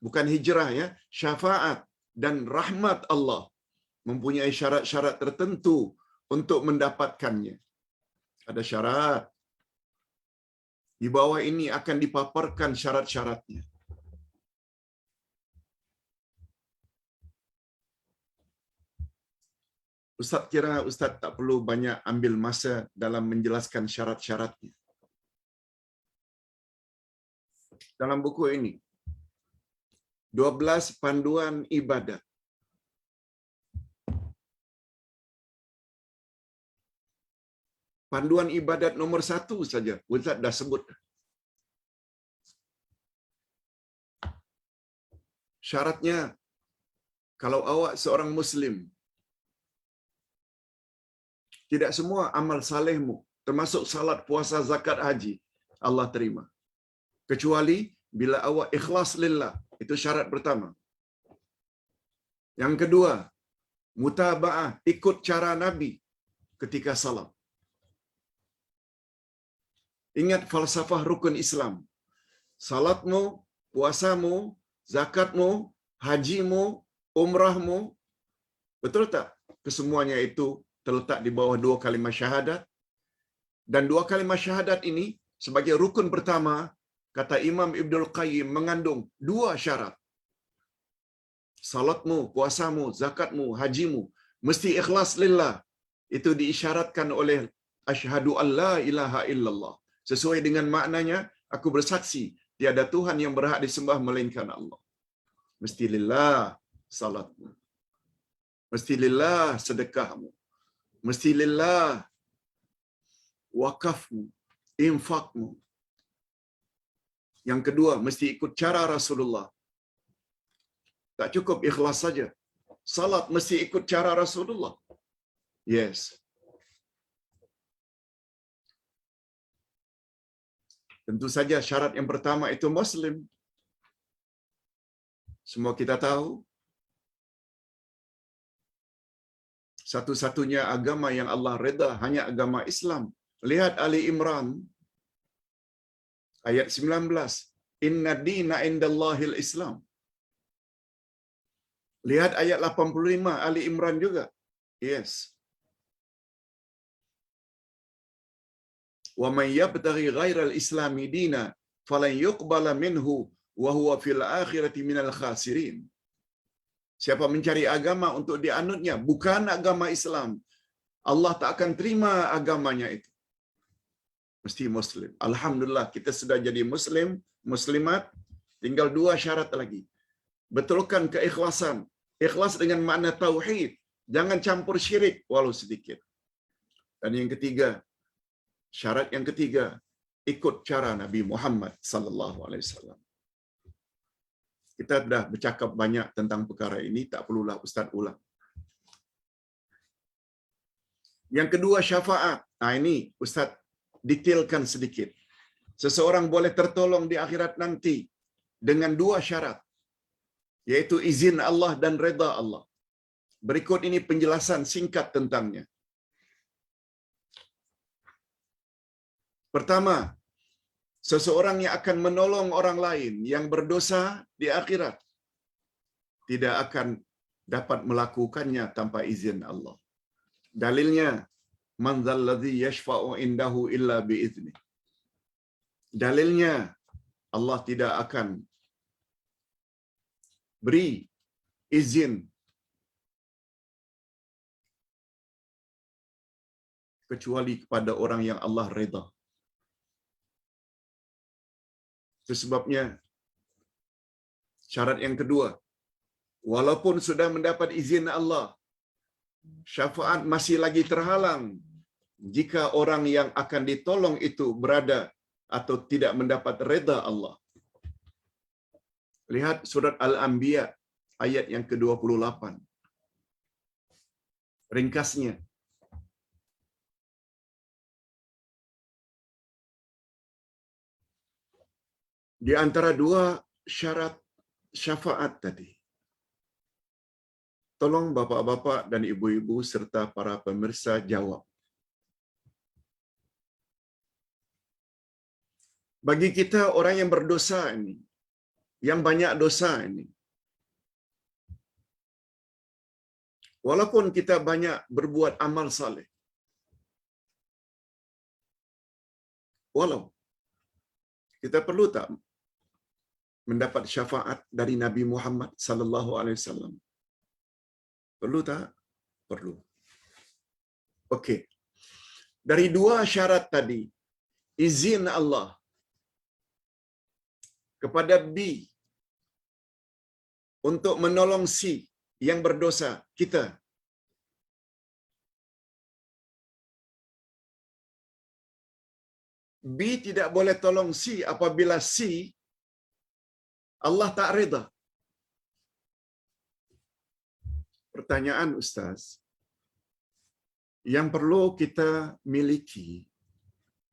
bukan hijrah ya, syafaat dan rahmat Allah. Mempunyai syarat-syarat tertentu untuk mendapatkannya. Ada syarat. Di bawah ini akan dipaparkan syarat-syaratnya. Ustaz kira Ustaz tak perlu banyak ambil masa dalam menjelaskan syarat-syaratnya. Dalam buku ini, 12 panduan ibadat. Panduan ibadat nomor 1 saja, Ustaz dah sebut. Syaratnya, kalau awak seorang Muslim, tidak semua amal salehmu, termasuk salat, puasa, zakat, haji, Allah terima. Kecuali bila awak ikhlas lillah. Itu syarat pertama. Yang kedua, mutaba'ah, ikut cara Nabi ketika salat. Ingat falsafah rukun Islam. Salatmu, puasamu, zakatmu, hajimu, umrahmu, betul tak? Kesemuanya itu terletak di bawah 2 kalimah syahadat. Dan 2 kalimah syahadat ini sebagai rukun pertama, kata Imam Ibnul Qayyim, mengandung 2 syarat. Salatmu, puasamu, zakatmu, hajimu, mesti ikhlas lillah. Itu diisyaratkan oleh asyhadu an la ilaha illallah. Sesuai dengan maknanya, aku bersaksi tiada Tuhan yang berhak disembah melainkan Allah. Mesti lillah salatmu. Mesti lillah sedekahmu. Mesti lillah wakafmu, infakmu. Yang kedua, mesti ikut cara Rasulullah. Tak cukup ikhlas saja. Salat mesti ikut cara Rasulullah. Yes. Tentu saja syarat yang pertama itu Muslim. Semua kita tahu, satu-satunya agama yang Allah redha hanya agama Islam. Lihat Ali Imran ayat 19. Inna dina indallahil Islam. Lihat ayat 85 Ali Imran juga. Yes. Wa may yabtaghi ghairal islami dina falan yuqbala minhu wa huwa fil akhirati minal khasirin. Siapa mencari agama untuk dianutnya bukan agama Islam, Allah tak akan terima agamanya itu. Mesti Muslim. Alhamdulillah kita sudah jadi Muslim, Muslimat. Tinggal 2 syarat lagi. Betulkan keikhlasan. Ikhlas dengan makna tauhid. Jangan campur syirik walau sedikit. Dan yang ketiga, syarat yang ketiga, ikut cara Nabi Muhammad sallallahu alaihi wasallam. Kita dah bercakap banyak tentang perkara ini, tak perlulah Ustaz ulang. Yang kedua, syafaat. Ini Ustaz detailkan sedikit. Seseorang boleh tertolong di akhirat nanti dengan 2 syarat, yaitu izin Allah dan redha Allah. Berikut ini penjelasan singkat tentangnya. Pertama, seseorang yang akan menolong orang lain yang berdosa di akhirat tidak akan dapat melakukannya tanpa izin Allah. Dalilnya, man dzalladzi yashfa'u indahu illa biizni. Dalilnya, Allah tidak akan beri izin kecuali kepada orang yang Allah redha. Itu sebabnya syarat yang kedua, walaupun sudah mendapat izin Allah, syafaat masih lagi terhalang jika orang yang akan ditolong itu berada atau tidak mendapat redha Allah. Lihat surat Al-Anbiya ayat yang ke-28. Ringkasnya, di antara 2 syarat syafaat tadi, tolong bapak-bapak dan ibu-ibu serta para pemirsa jawab. Bagi kita orang yang berdosa ini, yang banyak dosa ini, walaupun kita banyak berbuat amal saleh, walau kita perlu tak mendapat syafaat dari Nabi Muhammad sallallahu alaihi wasallam? Perlu tak? Perlu. Okey. Dari 2 syarat tadi, izin Allah kepada B untuk menolong C yang berdosa kita. B tidak boleh tolong C apabila C Allah tak redha. Pertanyaan Ustaz, yang perlu kita miliki,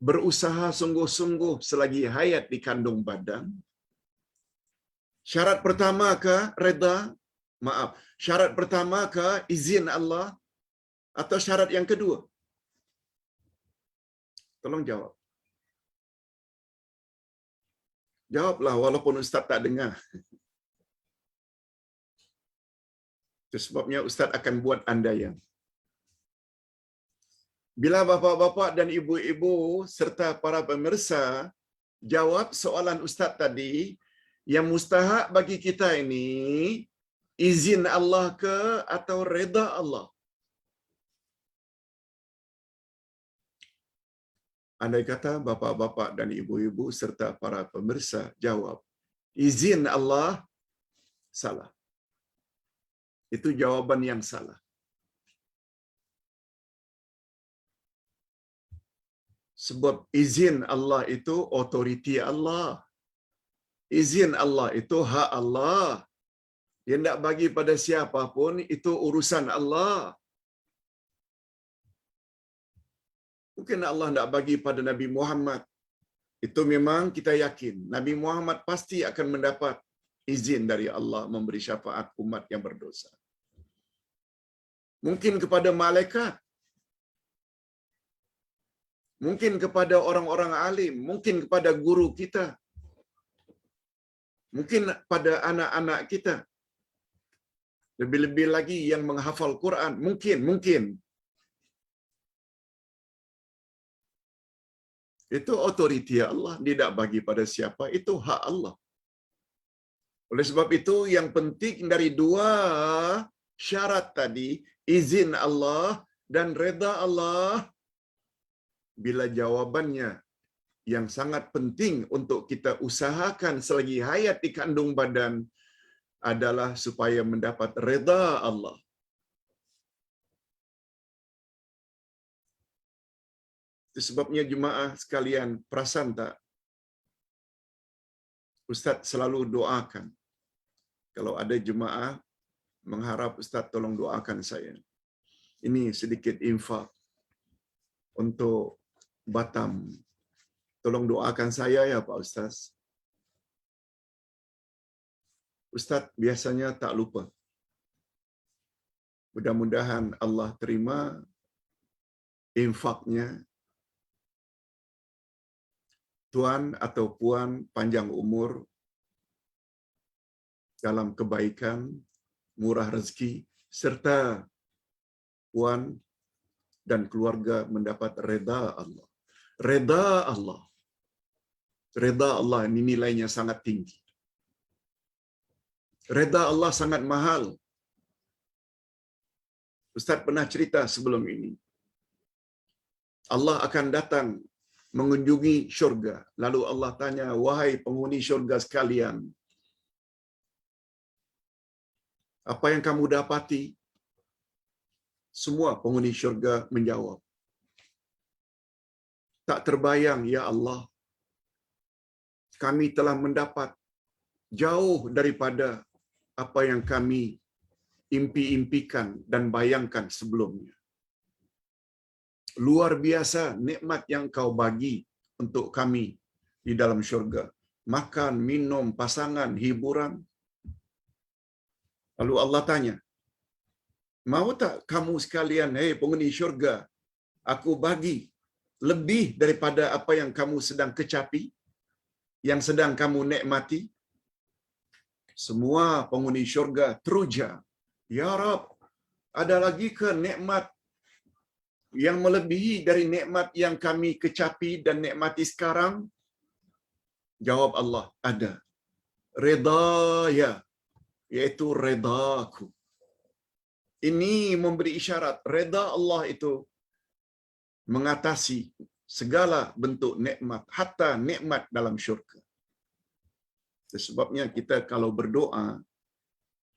berusaha sungguh-sungguh selagi hayat di kandung badan. Syarat pertama ke redha? Maaf, syarat pertama ke izin Allah atau syarat yang kedua? Tolong jawab. Jawablah walaupun Ustaz tak dengar. Itu sebabnya Ustaz akan buat andaian. Bila bapa-bapa dan ibu-ibu serta para pemirsa jawab soalan Ustaz tadi, yang mustahak bagi kita ini izin Allah ke atau redha Allah? Andai kata bapa-bapa dan ibu-ibu serta para pemirsa jawab izin Allah, salah. Itu jawaban yang salah. Sebab izin Allah itu otoriti Allah. izin Allah itu hak Allah. Dia tidak bagi pada siapa pun, itu urusan Allah. Mungkin Allah tidak bagi pada Nabi Muhammad. Itu memang kita yakin. Nabi Muhammad pasti akan mendapat izin dari Allah memberi syafaat umat yang berdosa. Mungkin kepada malaikat. Mungkin kepada orang-orang alim. Mungkin kepada guru kita. Mungkin pada anak-anak kita. Lebih-lebih lagi yang menghafal Quran. Mungkin. Itu otoriti Allah. Tidak bagi pada siapa. Itu hak Allah. Oleh sebab itu, yang penting dari dua syarat tadi, izin Allah dan reda Allah, bila jawabannya yang sangat penting untuk kita usahakan selagi hayat di kandung badan adalah supaya mendapat reda Allah. Itu sebabnya jemaah sekalian, perasan tak? Ustaz selalu doakan. Kalau ada jemaah mengharap Ustaz tolong doakan saya. Ini sedikit infak untuk Batam. Tolong doakan saya ya Pak Ustaz. Ustaz biasanya tak lupa. Mudah-mudahan Allah terima infaknya. Tuan atau puan panjang umur, dalam kebaikan, murah rezeki, serta puan dan keluarga mendapat reda Allah. Reda Allah. Reda Allah ini nilainya sangat tinggi. Reda Allah sangat mahal. Ustaz pernah cerita sebelum ini. Allah akan datang mengunjungi syurga. Lalu Allah tanya, wahai penghuni syurga sekalian, apa yang kamu dapati? Semua penghuni syurga menjawab, tak terbayang ya Allah, kami telah mendapat jauh daripada apa yang kami impi-impikan dan bayangkan sebelumnya. Luar biasa nikmat yang kau bagi untuk kami di dalam syurga. Makan, minum, pasangan, hiburan. Lalu Allah tanya, mau tak kamu sekalian, hei penghuni syurga, aku bagi lebih daripada apa yang kamu sedang kecapi, yang sedang kamu nikmati? Semua penghuni syurga teruja, ya Rab, ada lagi ke nikmat yang melebihi dari nikmat yang kami kecapi dan nikmati sekarang? Jawab Allah, ada. Redaya, yaitu redaku. Ini memberi isyarat, reda Allah itu mengatasi segala bentuk nikmat, hatta nikmat dalam syurga. Sebabnya kita kalau berdoa,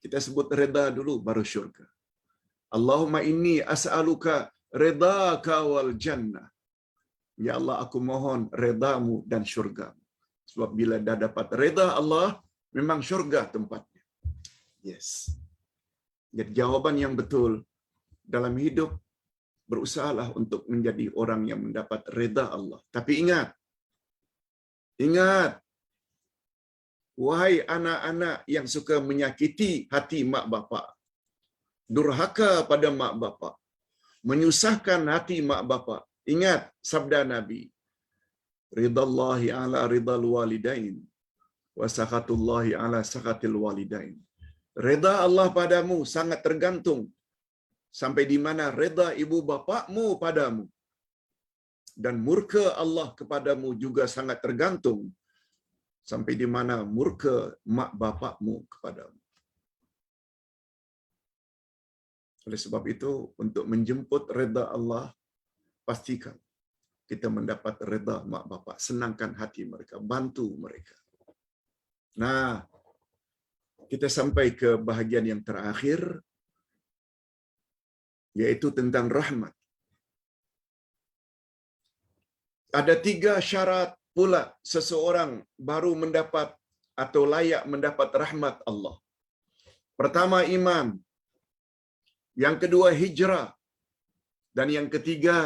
kita sebut reda dulu baru syurga. Allahumma inni as'aluka redaka wal jannah. Ya Allah, aku mohon redamu dan syurgamu. Sebab bila dah dapat reda Allah, memang syurga tempatnya. Yes. Jadi jawaban yang betul dalam hidup, berusahalah untuk menjadi orang yang mendapat reda Allah. Tapi ingat, wahai anak-anak yang suka menyakiti hati mak bapak, durhaka pada mak bapak, menyusahkan hati mak bapak. Ingat sabda Nabi, ridallahi ala ridal walidain, wa sakhatullahi ala sakhatil walidain. Reda Allah padamu sangat tergantung sampai di mana reda ibu bapakmu padamu. Dan murka Allah kepadamu juga sangat tergantung sampai di mana murka mak bapakmu kepadamu. Oleh sebab itu, untuk menjemput reda Allah, pastikan kita mendapat reda mak bapak. Senangkan hati mereka, bantu mereka. Nah, kita sampai ke bahagian yang terakhir, yaitu tentang rahmat. Ada 3 syarat pula seseorang baru mendapat atau layak mendapat rahmat Allah. Pertama iman, yang kedua hijrah, dan yang ketiga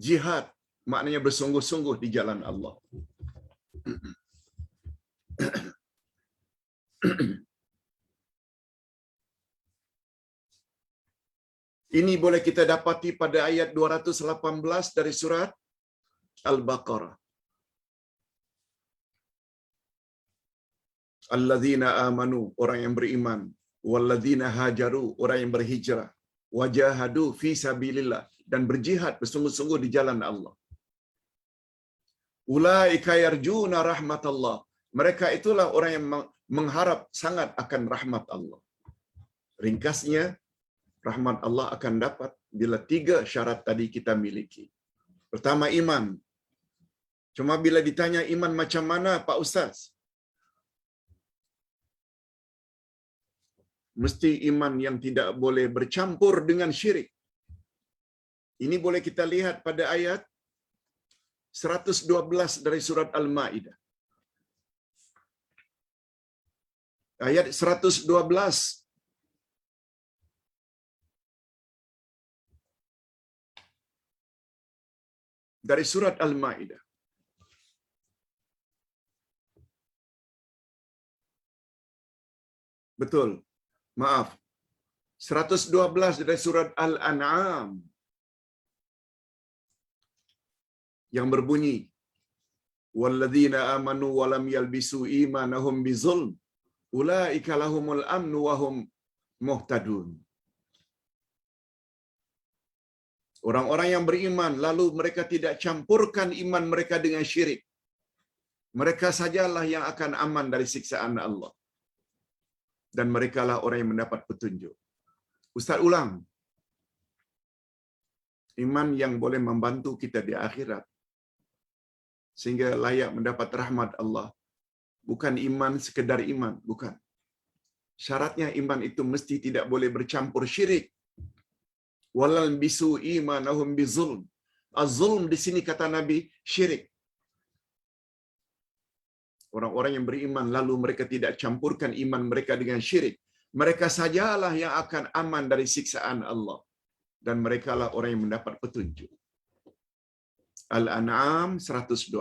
jihad, maknanya bersungguh-sungguh di jalan Allah. Ini boleh kita dapati pada ayat 218 dari surat Al-Baqarah. Alladzina amanu, orang yang beriman, walladzina hajaru, orang yang berhijrah, wajahadu fi sabilillah, dan berjihad bersungguh-sungguh di jalan Allah. Ulaika yarjuna rahmatallah. Mereka itulah orang yang mengharap sangat akan rahmat Allah. Ringkasnya, rahmat Allah akan dapat bila 3 syarat tadi kita miliki. Pertama iman. Cuma bila ditanya iman macam mana Pak Ustaz? Mesti iman yang tidak boleh bercampur dengan syirik. Ini boleh kita lihat pada ayat 112 dari surat Al-Maidah. Ayat 112. Dari surat Al-Maidah. Betul. Maaf. 112 dari surat Al-An'am. Yang berbunyi, walladzina amanu wa lam yalbisu imanahum bizulm ulaika lahumul amnu wa hum muhtadun. Orang-orang yang beriman lalu mereka tidak campurkan iman mereka dengan syirik, mereka sajalah yang akan aman dari siksaan Allah, dan merekalah orang yang mendapat petunjuk. Ustaz ulang. Iman yang boleh membantu kita di akhirat sehingga layak mendapat rahmat Allah. Bukan iman sekedar iman, bukan. Syaratnya iman itu mesti tidak boleh bercampur syirik. Walal bisu imanahum bizulm. Az-zulm di sini kata Nabi syirik. Orang-orang yang beriman lalu mereka tidak campurkan iman mereka dengan syirik, mereka sajalah yang akan aman dari siksaan Allah, dan merekalah orang yang mendapat petunjuk. Al-An'am 112.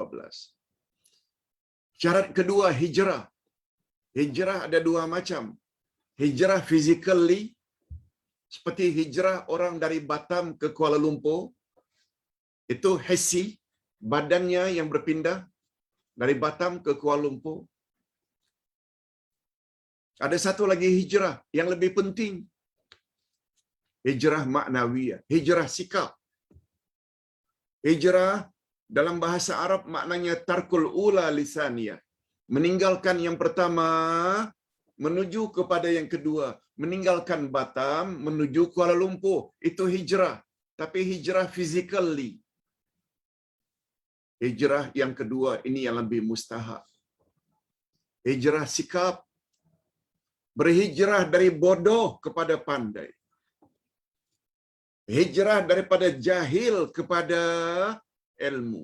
Syarat kedua hijrah. Hijrah ada 2 macam. Hijrah physically, seperti hijrah orang dari Batam ke Kuala Lumpur. Itu hissi, badannya yang berpindah dari Batam ke Kuala Lumpur. Ada satu lagi hijrah yang lebih penting. Hijrah maknawiyah, hijrah sikap. Hijrah dalam bahasa Arab maknanya tarkul ula lisaniyah. Meninggalkan yang pertama menuju kepada yang kedua. Meninggalkan Batam menuju Kuala Lumpur. Itu hijrah. Tapi hijrah physically. Hijrah yang kedua ini yang lebih mustahab. Hijrah sikap. Berhijrah dari bodoh kepada pandai. Hijrah daripada jahil kepada ilmu.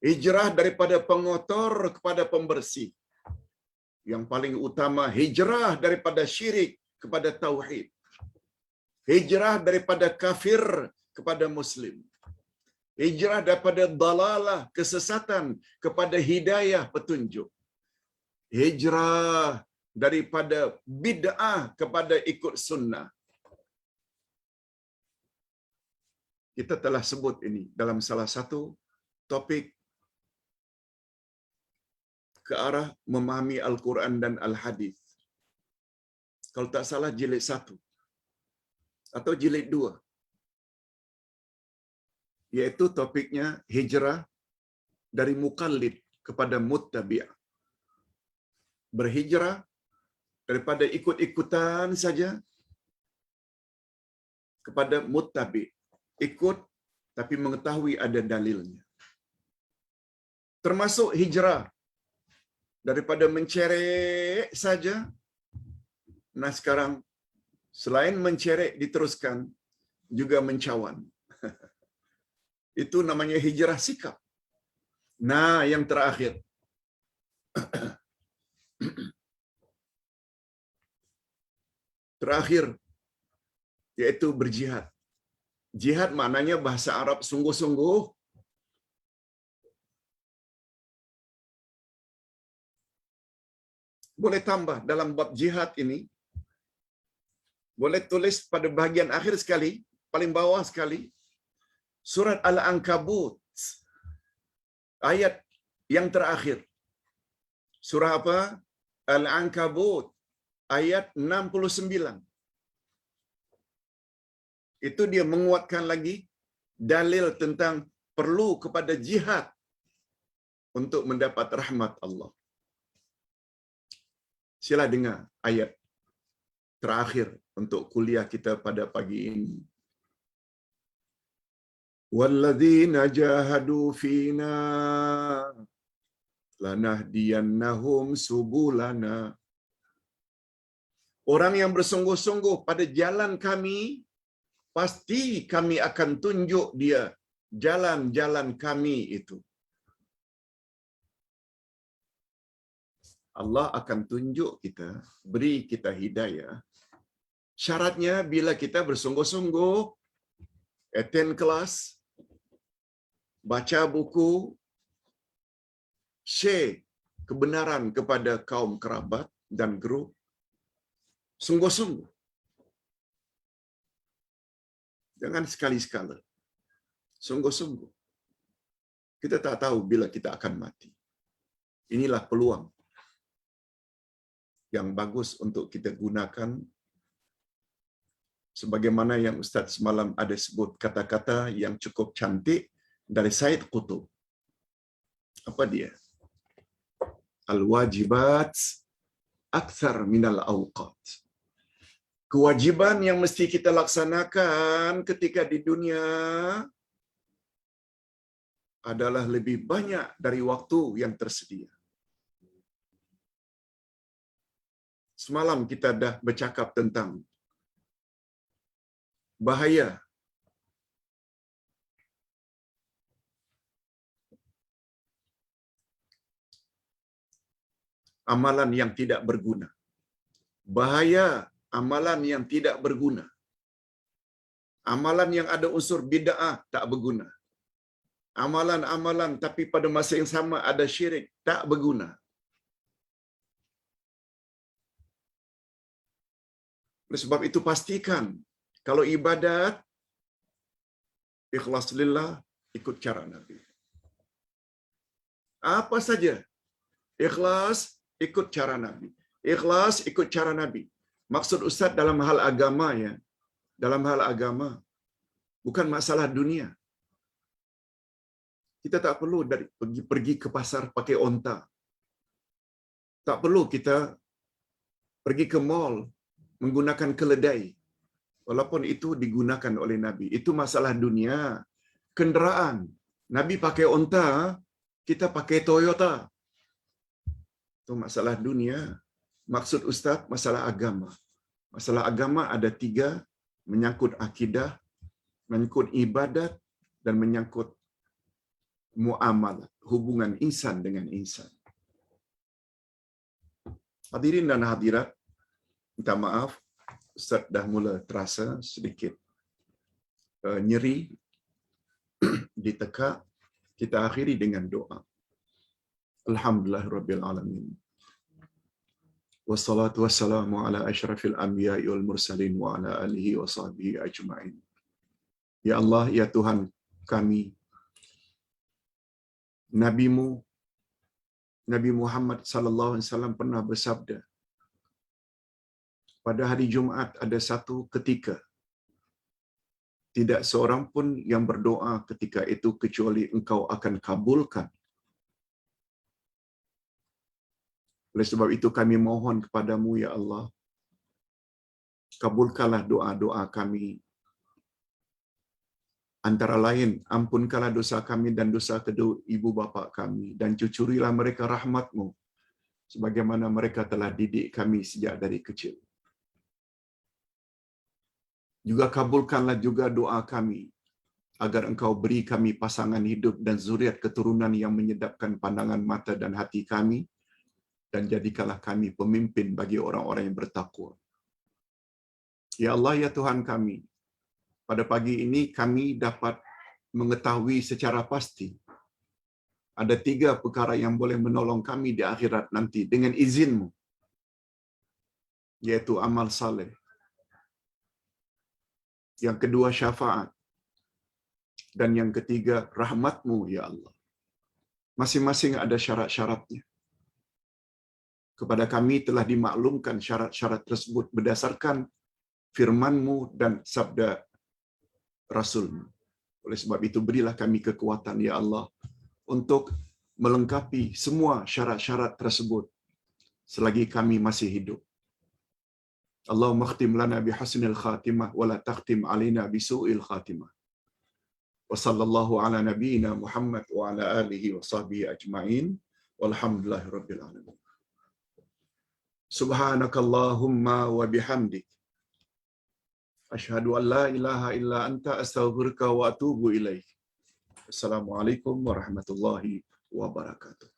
Hijrah daripada pengotor kepada pembersih. Yang paling utama, hijrah daripada syirik kepada tauhid. Hijrah daripada kafir kepada muslim. Hijrah daripada dalalah, kesesatan, kepada hidayah, petunjuk. Hijrah daripada bid'ah kepada ikut sunnah. Kita telah sebut ini dalam salah satu topik ke arah memahami Al-Quran dan Al-Hadis. Kalau tak salah jilid 1 atau jilid 2. Yaitu topiknya hijrah dari muqallid kepada muttabi'. Berhijrah daripada ikut-ikutan saja kepada muttabi'. Ikut tapi mengetahui ada dalilnya. Termasuk hijrah daripada mencerek saja. Nah sekarang selain mencerek diteruskan juga mencawan. Itu namanya hijrah sikap. Nah yang terakhir, Terakhir, yaitu berjihad. Jihad maknanya bahasa Arab sungguh-sungguh. Boleh tambah dalam bab jihad ini, boleh tulis pada bahagian akhir sekali, paling bawah sekali, surat Al-Ankabut, ayat yang terakhir. Surah apa? Al-Ankabut, ayat 69. Itu dia menguatkan lagi dalil tentang perlu kepada jihad untuk mendapat rahmat Allah. Sila dengar ayat terakhir untuk kuliah kita pada pagi ini. Walladzina jahadu fina lanahdiyannahum subulana. Orang yang bersungguh-sungguh pada jalan kami, pasti kami akan tunjuk dia jalan-jalan kami itu. Allah akan tunjuk kita, beri kita hidayah. Syaratnya bila kita bersungguh-sungguh, attend kelas, baca buku, share kebenaran kepada kaum kerabat dan grup, sungguh-sungguh. Jangan sekali-sekala. Sungguh-sungguh. Kita tak tahu bila kita akan mati. Inilah peluang yang bagus untuk kita gunakan, sebagaimana yang Ustaz semalam ada sebut kata-kata yang cukup cantik dari Said Qutb. Apa dia? Al-wajibat akthar minal awqat. Kewajiban yang mesti kita laksanakan ketika di dunia adalah lebih banyak dari waktu yang tersedia. Semalam kita dah bercakap tentang bahaya amalan yang tidak berguna. Bahaya amalan yang tidak berguna. Amalan yang ada unsur bid'ah tak berguna. Amalan-amalan tapi pada masa yang sama ada syirik tak berguna. Oleh sebab itu pastikan kalau ibadat ikhlas lillah, ikut cara Nabi. Apa saja ikhlas, ikut cara Nabi. Ikhlas, ikut cara Nabi. Maksud Ustaz dalam hal agama ya. Dalam hal agama. Bukan masalah dunia. Kita tak perlu pergi ke pasar pakai onta. Tak perlu kita pergi ke mall menggunakan keledai. Walaupun itu digunakan oleh Nabi. Itu masalah dunia. Kenderaan. Nabi pakai onta, kita pakai Toyota. Itu masalah dunia. Maksud Ustaz, masalah agama. Masalah agama ada 3, menyangkut akidah, menyangkut ibadat, dan menyangkut muamalah, hubungan insan dengan insan. Hadirin dan hadirat, minta maaf, Ustaz dah mula terasa sedikit nyeri di tekak. Kita akhiri dengan doa. Alhamdulillahirabbil alamin. Wassalatu wassalamu ala asyrafil anbiya'i wal mursalin wa ala alihi wa sahbihi ajma'in. Ya Allah, ya Tuhan kami, Nabi-Mu Nabi Muhammad sallallahu alaihi wasallam pernah bersabda, pada hari Jumaat ada satu ketika tidak seorang pun yang berdoa ketika itu kecuali Engkau akan kabulkan. Oleh sebab itu kami mohon kepadamu ya Allah, kabulkanlah doa-doa kami. Antara lain, ampunkanlah dosa kami dan dosa kedua ibu bapa kami, dan cucurilah mereka rahmat-Mu sebagaimana mereka telah didik kami sejak dari kecil. Juga kabulkanlah juga doa kami agar Engkau beri kami pasangan hidup dan zuriat keturunan yang menyedapkan pandangan mata dan hati kami dan jadikanlah kami pemimpin bagi orang-orang yang bertakwa. Ya Allah, ya Tuhan kami, pada pagi ini kami dapat mengetahui secara pasti ada 3 perkara yang boleh menolong kami di akhirat nanti dengan izin-Mu, yaitu amal saleh. Yang kedua syafaat. Dan yang ketiga rahmat-Mu, ya Allah. Masing-masing ada syarat-syaratnya. Kepada kami telah dimaklumkan syarat-syarat tersebut berdasarkan firman-Mu dan sabda Rasul-Mu. Oleh sebab itu berilah kami kekuatan, ya Allah, untuk melengkapi semua syarat-syarat tersebut selagi kami masih hidup. Allahumma khtim lana bihusnil khatimah wa la takhtim alina bisu'il khatimah. Wa sallallahu ala nabiyyina Muhammad wa ala alihi wa sahbihi ajma'in. Walhamdulillahi rabbil alamin. Subhanakallahumma wa bihamdik, asyhadu an la ilaha illa anta astaghfiruka wa atubu ilaik. Assalamualaikum warahmatullahi wabarakatuh.